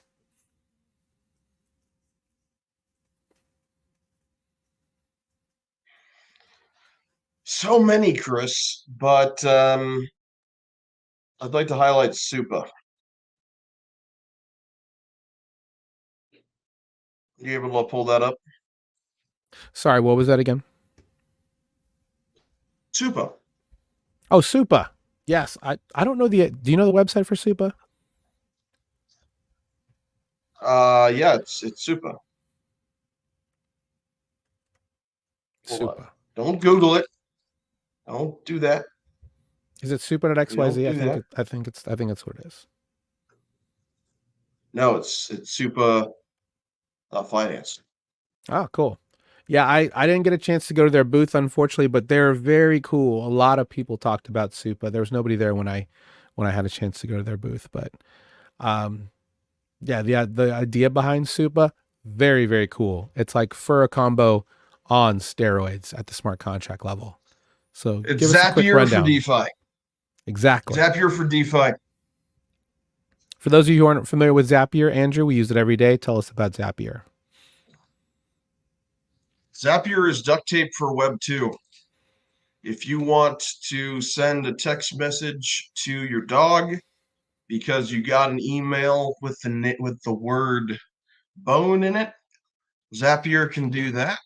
So many, Chris, but I'd like to highlight Supa. You able to pull that up? Sorry, what was that again? Supa. Oh, Supa. Yes, I don't know the. Do you know the website for Supa? Yeah, it's Supa. Hold on. Supa. Don't Google it. Don't do that. Is it You don't Supa.xyz? do that. I think it's what it is. No, it's Supa Finance. Oh, cool. Yeah, I didn't get a chance to go to their booth, unfortunately, but they're very cool. A lot of people talked about Supa. There was nobody there when I had a chance to go to their booth, but um, yeah, the idea behind Supa, very very cool. It's like Fur Combo on steroids at the smart contract level. So It's give us a quick Zapier for rundown. DeFi. Exactly. Zapier for DeFi. For those of you who aren't familiar with Zapier, Andrew, we use it every day. Tell us about Zapier. Zapier is duct tape for Web 2. If you want to send a text message to your dog because you got an email with the word bone in it, Zapier can do that.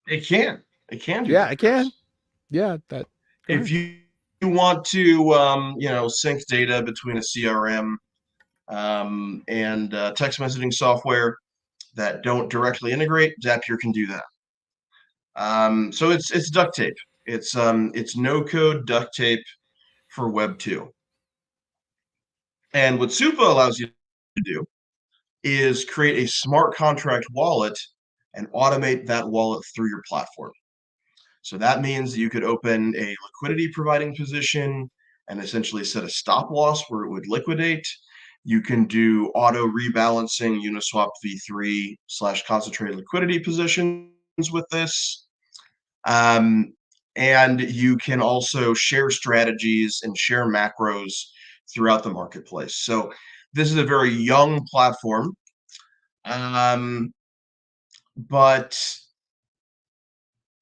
It can. It can do Yeah, that, I Chris. can. Yeah, that. Go If ahead. you want to, sync data between a CRM and text messaging software that don't directly integrate, Zapier can do that. So it's duct tape. It's no code duct tape for Web 2. And what Supa allows you to do is create a smart contract wallet and automate that wallet through your platform. So that means you could open a liquidity providing position and essentially set a stop loss where it would liquidate. You can do auto rebalancing Uniswap v3 / concentrated liquidity positions with this. Um, and you can also share strategies and share macros throughout the marketplace. So this is a very young platform, but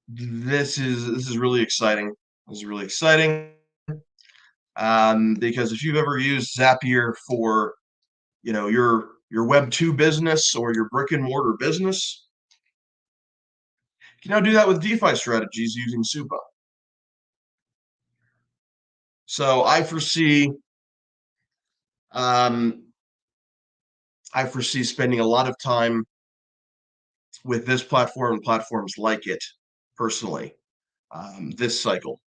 this is really exciting. This is really exciting because if you've ever used Zapier for your Web 2 business or your brick and mortar business, you can now do that with DeFi strategies using Supa. So um, I foresee spending a lot of time with this platform and platforms like it personally this cycle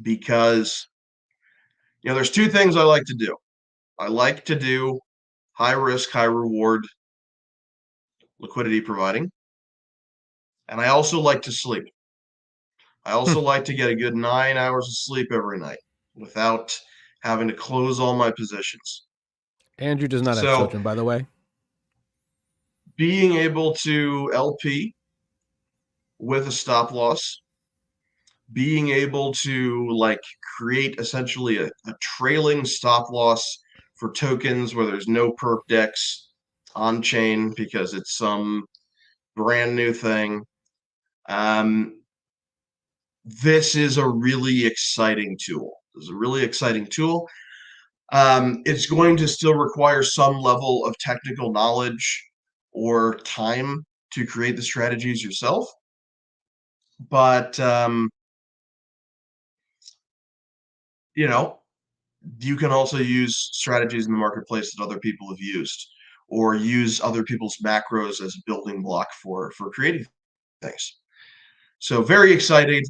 because there's two things I like to do. I like to do high risk, high reward liquidity providing, and I also like to sleep. I also like to get a good 9 hours of sleep every night without having to close all my positions. Andrew does not have So children, by the way. being able to LP with a stop loss, being able to create essentially a trailing stop loss for tokens where there's no perp dex on chain because it's some brand new thing. This is a really exciting tool. This is a really exciting tool. It's going to still require some level of technical knowledge or time to create the strategies yourself. But you know, you can also use strategies in the marketplace that other people have used, or use other people's macros as a building block for creating things. So very excited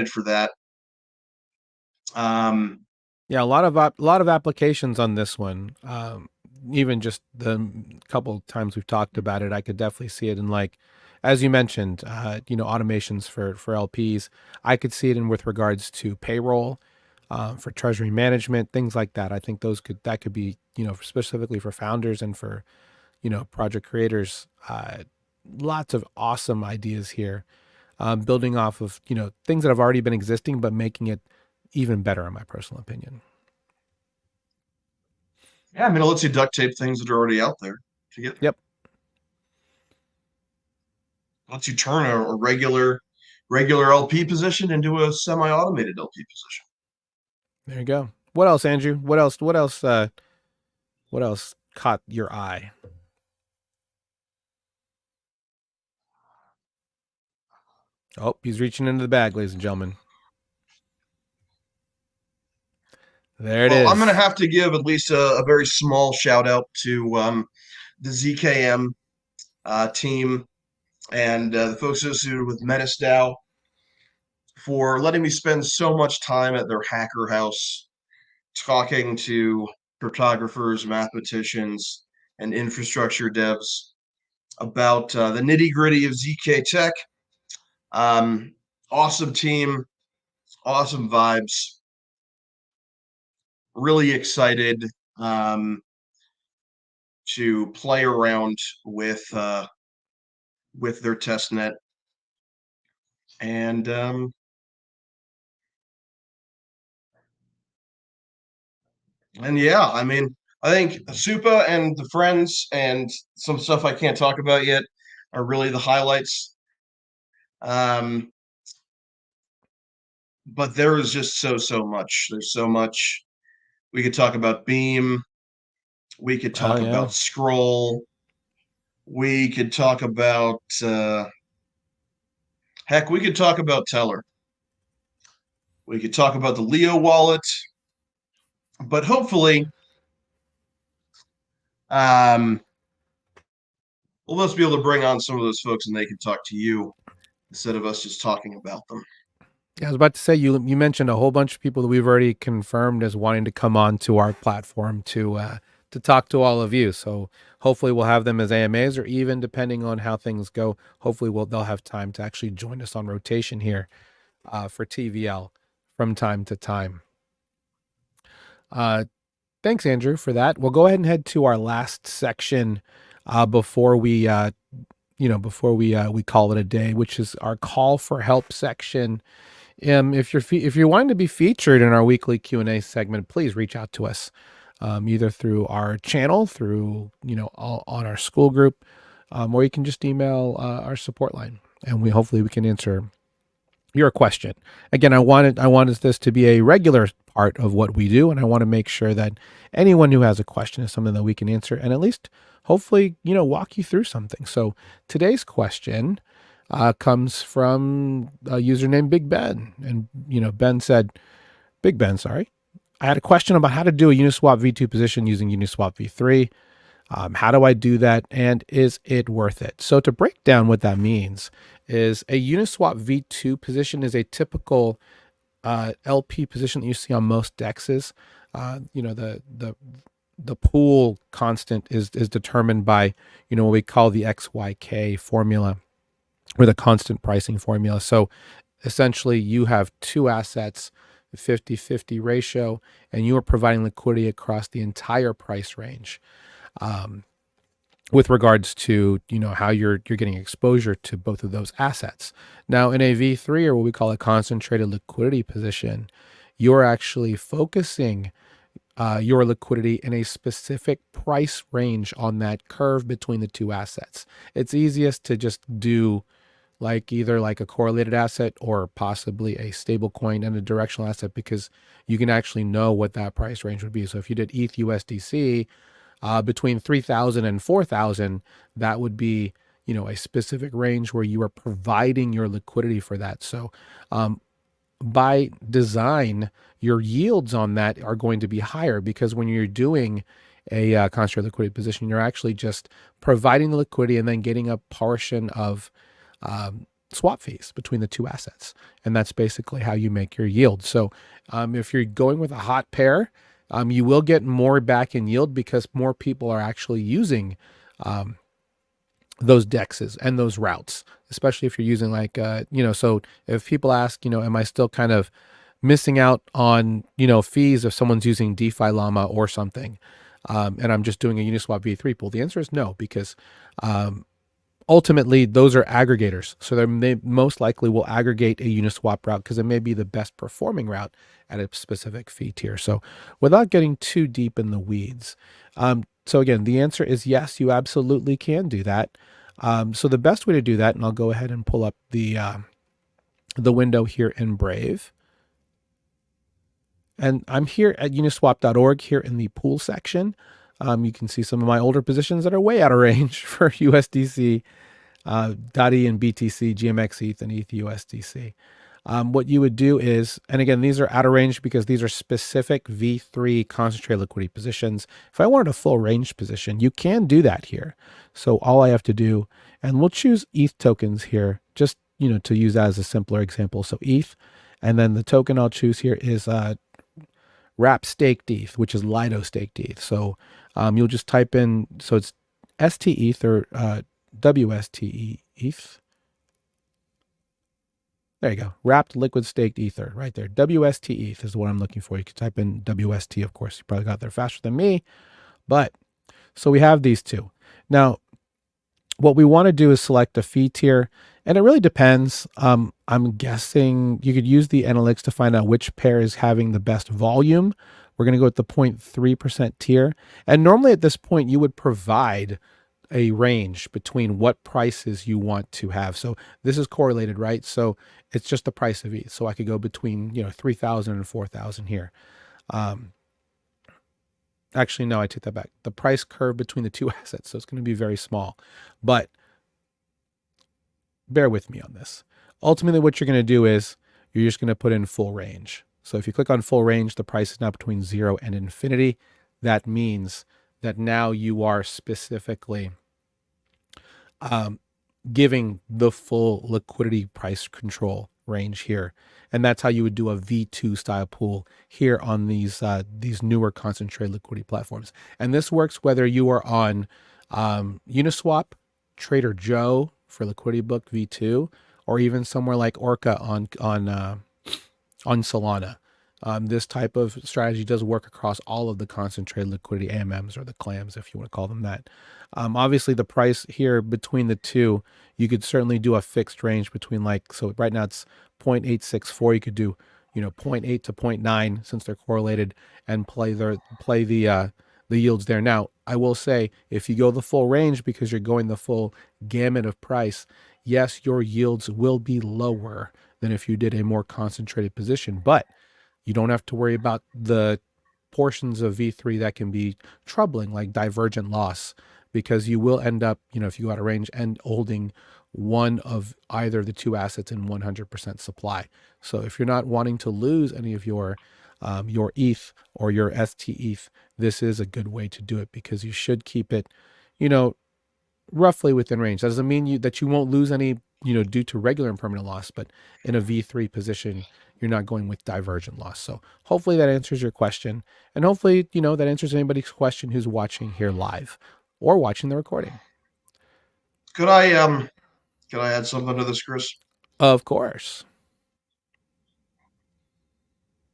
for that. Um, Yeah, a lot of applications on this one. Even just the couple times we've talked about it, I could definitely see it in as you mentioned, automations for LPs. I could see it in with regards to payroll. for treasury management, things like that. I think that could be, specifically for founders and for, project creators. Lots of awesome ideas here, building off of, things that have already been existing, but making it even better, in my personal opinion. Yeah, I mean, it lets you duct tape things that are already out there together. Yep. Lets you turn a regular LP position into a semi-automated LP position. There you go. What else, Andrew? What else? What else? What else caught your eye? Oh, he's reaching into the bag, ladies and gentlemen. There it Well, I'm going to is. have to give at least a very small shout out to the ZKM team and the folks associated with Menace DAO for letting me spend so much time at their hacker house talking to cryptographers, mathematicians, and infrastructure devs about the nitty gritty of ZK Tech. Um, awesome team, awesome vibes. Really excited um, to play around with their test net, and yeah, I mean, I think Supa and the friends and some stuff I can't talk about yet are really the highlights. Um, but there is just so much. There's so much. We could talk about Beam. We could Oh talk yeah. about Scroll. We could talk about heck. We could talk about Teller. We could talk about the Leo wallet. But hopefully, um, we'll just be able to bring on some of those folks and they can talk to you instead of us just talking about them. Yeah, I was about to say you mentioned a whole bunch of people that we've already confirmed as wanting to come on to our platform to talk to all of you. So hopefully we'll have them as AMAs, or even depending on how things go, hopefully they'll have time to actually join us on rotation here for TVL from time to time. Thanks, Andrew, for that. We'll go ahead and head to our last section before we we call it a day, which is our call for help section. If you're wanting to be featured in our weekly Q&A segment, please reach out to us, either through our channel, through on our school group, or you can just email our support line, and hopefully we can answer your question. Again, I wanted this to be a regular part of what we do, and I want to make sure that anyone who has a question is something that we can answer, and at least hopefully walk you through something. So today's question comes from a user named Big Ben. And, Ben said, Big Ben, sorry. I had a question about how to do a Uniswap V2 position using Uniswap V3. How do I do that? And is it worth it? So to break down what that means is a Uniswap V2 position is a typical LP position that you see on most dexes. The pool constant is determined by, what we call the XYK formula, or the constant pricing formula. So essentially you have two assets, 50-50 ratio, and you are providing liquidity across the entire price range, with regards to how you're getting exposure to both of those assets. Now in a V3, or what we call a concentrated liquidity position, you're actually focusing your liquidity in a specific price range on that curve between the two assets. It's easiest to just do either like a correlated asset or possibly a stable coin and a directional asset, because you can actually know what that price range would be. So if you did ETH USDC between 3,000 and 4,000, that would be, a specific range where you are providing your liquidity for that. So by design, your yields on that are going to be higher, because when you're doing a concentrated liquidity position, you're actually just providing the liquidity and then getting a portion of swap fees between the two assets. And that's basically how you make your yield. So if you're going with a hot pair, you will get more back in yield because more people are actually using those dexes and those routes, especially if you're using so if people ask, am I still kind of missing out on, fees if someone's using DeFi Llama or something, and I'm just doing a Uniswap V3 pool? The answer is no, because um, ultimately those are aggregators. So they most likely will aggregate a Uniswap route because it may be the best performing route at a specific fee tier. So without getting too deep in the weeds. So again, the answer is yes, you absolutely can do that. So the best way to do that, and I'll go ahead and pull up the window here in Brave. And I'm here at uniswap.org here in the pool section. You can see some of my older positions that are way out of range for USDC, DOTI and BTC, GMX ETH, and ETH USDC. What you would do is, and again, these are out of range because these are specific V3 concentrated liquidity positions. If I wanted a full range position, you can do that here. So all I have to do, and we'll choose ETH tokens here, just to use that as a simpler example. So ETH, and then the token I'll choose here is wrap staked ETH, which is Lido staked ETH. So you'll just type in, so it's STETH or WSTE ETH. There you go. Wrapped liquid staked ether right there. WST ETH is what I'm looking for. You can type in WST, of course. You probably got there faster than me. But so we have these two. Now, what we want to do is select a fee tier, and it really depends. I'm guessing you could use the analytics to find out which pair is having the best volume. We're going to go with the 0.3% tier. And normally at this point, you would provide a range between what prices you want to have. So this is correlated, right? So it's just the price of ETH. So I could go between 3,000 and 4,000 here. Actually, no, I take that back. The price curve between the two assets. So it's going to be very small, but bear with me on this. Ultimately, what you're going to do is you're just going to put in full range. So if you click on full range, the price is now between 0 and infinity. That means that now you are specifically giving the full liquidity price control range here. And that's how you would do a V2 style pool here on these newer concentrated liquidity platforms. And this works whether you are on Uniswap, Trader Joe for Liquidity Book V2, or even somewhere like Orca on Solana. This type of strategy does work across all of the concentrated liquidity AMMs, or the clams, if you want to call them that. Obviously, the price here between the two, you could certainly do a fixed range between, so right now it's 0.864. You could do 0.8 to 0.9 since they're correlated, and play the yields there. Now, I will say, if you go the full range because you're going the full gamut of price, yes, your yields will be lower than if you did a more concentrated position, but you don't have to worry about the portions of V3 that can be troubling, like divergent loss, because you will end up, if you go out of range, and holding one of either the two assets in 100% supply. So if you're not wanting to lose any of your ETH or your STETH, this is a good way to do it, because you should keep it, roughly within range. That doesn't mean that you won't lose any, due to regular and permanent loss, but in a V3 position, you're not going with divergent loss. So hopefully that answers your question. And hopefully, that answers anybody's question who's watching here live or watching the recording. Could I add something to this, Chris? Of course.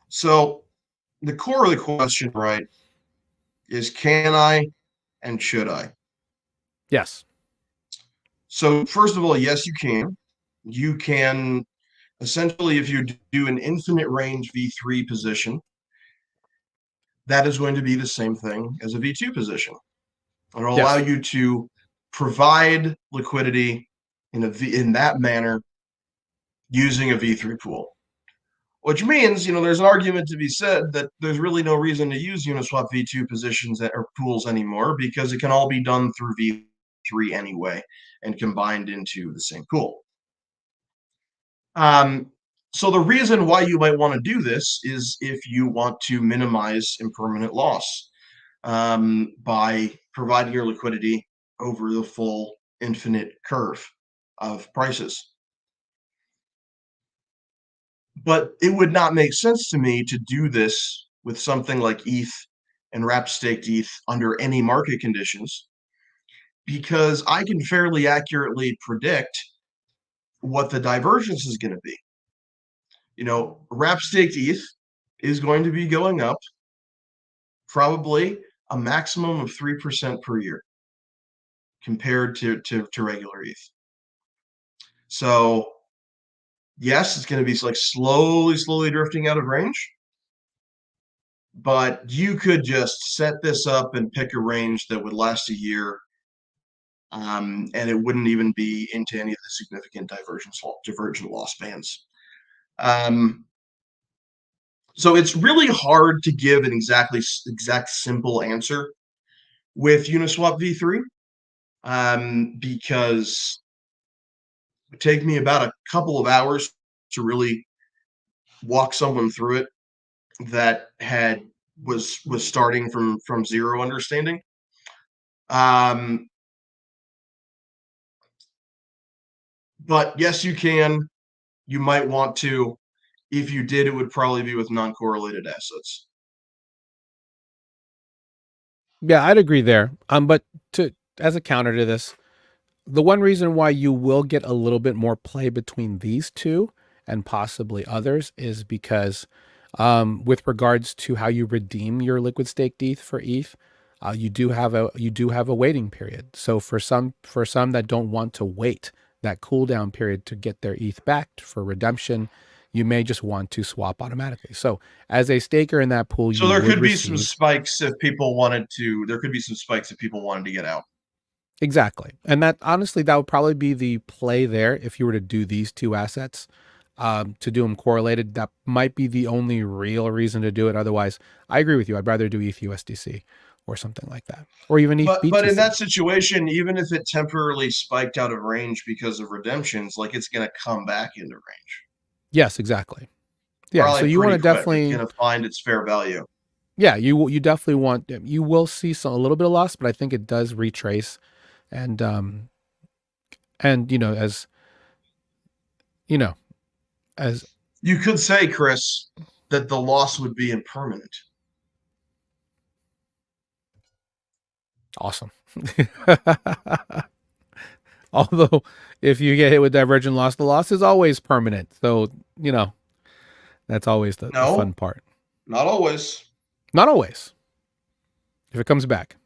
So the core of the question, right, is can I and should I? Yes. So first of all, yes, you can. You can essentially, if you do an infinite range V3 position, that is going to be the same thing as a V2 position. It'll allow Yes. you to provide liquidity in that manner using a V3 pool. Which means, there's an argument to be said that there's really no reason to use Uniswap V2 positions or pools anymore, because it can all be done through V3 anyway and combined into the same pool. So the reason why you might want to do this is if you want to minimize impermanent loss by providing your liquidity over the full infinite curve of prices. But it would not make sense to me to do this with something like ETH and wrap staked ETH under any market conditions, because I can fairly accurately predict what the divergence is going to be. wrap staked ETH is going to be going up probably a maximum of 3% per year compared to regular ETH. So yes, it's going to be like slowly drifting out of range, but you could just set this up and pick a range that would last a year, and it wouldn't even be into any of the significant divergent loss bands. So it's really hard to give an exact simple answer with Uniswap v3, because it would take me about a couple of hours to really walk someone through it that was starting from zero understanding. But yes, you can. You might want to. If you did, it would probably be with non-correlated assets. Yeah, I'd agree there. But as a counter to this, the one reason why you will get a little bit more play between these two and possibly others is because, with regards to how you redeem your liquid staked ETH for ETH, you do have a waiting period. So for some that don't want to wait that cooldown period to get their ETH back for redemption, you may just want to swap automatically. So as a staker in that pool, So you there would could be some receive spikes if people wanted to. There could be some spikes if people wanted to get out. exactly, and that honestly that would probably be the play there if you were to do these two assets. To do them correlated, that might be the only real reason to do it. Otherwise, I agree with you. I'd rather do ETH USDC or something like that, or even ETH But in BTC. that situation, even if it temporarily spiked out of range because of redemptions, like it's going to come back into range. Yes, exactly. Yeah, so Probably you want pretty to quick. It's definitely, going to find its fair value. yeah, you definitely want, you will see a little bit of loss, but I think it does retrace, and as you know, as You could say, Chris, that the loss would be impermanent. awesome. Although, if you get hit with divergent loss, the loss is always permanent. So, that's always the fun No, part. not always. Not always, if it comes back.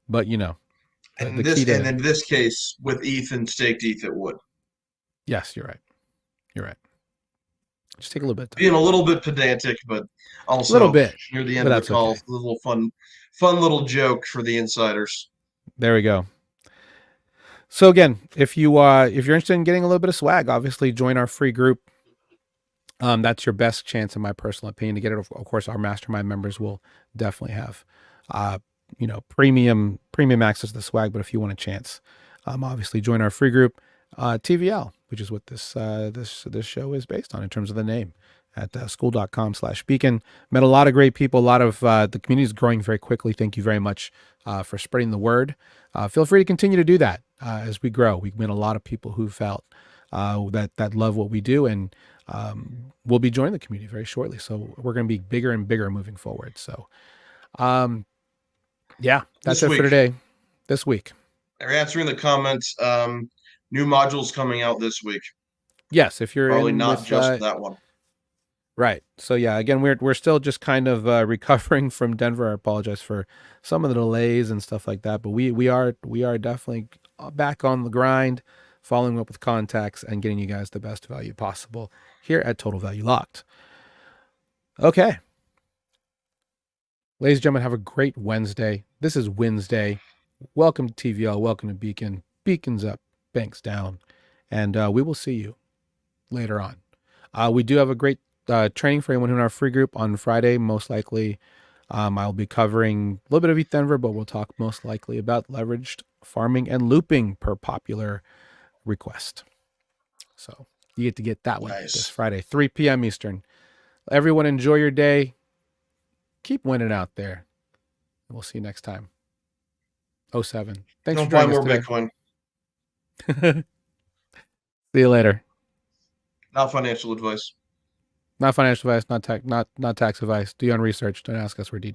But, And the key to, in this case, with ETH and staked ETH, it would. yes, you're right. You're right. Just take a little bit of time. Being a little bit pedantic, but A little also bit, near the end but of the that's call, okay. a little fun little joke for the insiders. There we go. So again, if you're interested in getting a little bit of swag, obviously join our free group. That's your best chance, in my personal opinion, to get it. Of course, our mastermind members will definitely have, premium access to the swag. But if you want a chance, obviously join our free group, TVL, which is what this show is based on in terms of the name, at school.com/beacon. Met a lot of great people. A lot of the community is growing very quickly. Thank you very much for spreading the word. Feel free to continue to do that as we grow. We've met a lot of people who felt that love what we do, and we'll be joining the community very shortly. So we're going to be bigger and bigger moving forward. So, yeah, that's it for today. This week. They're answering the comments. New modules coming out this week. Yes, if you're Probably in not with just that one. right. So yeah, again, we're still just kind of recovering from Denver. I apologize for some of the delays and stuff like that, but we are definitely back on the grind, following up with contacts and getting you guys the best value possible here at Total Value Locked. Okay. Ladies and gentlemen, have a great Wednesday. This is Wednesday. Welcome to TVL. Welcome to Beacon. Beacon's up, banks down. And we will see you later on. We do have a great training for anyone in our free group on Friday. Most likely, I'll be covering a little bit of ETHDenver, but we'll talk most likely about leveraged farming and looping per popular request. So you get that one this Friday, 3 p.m. Eastern. Everyone enjoy your day. Keep winning out there. We'll see you next time. 07. Thanks for joining us today. Don't buy more Bitcoin. See you later. Not financial advice. Not financial advice, not tax advice. Do your own research. Don't ask us. We're DJ.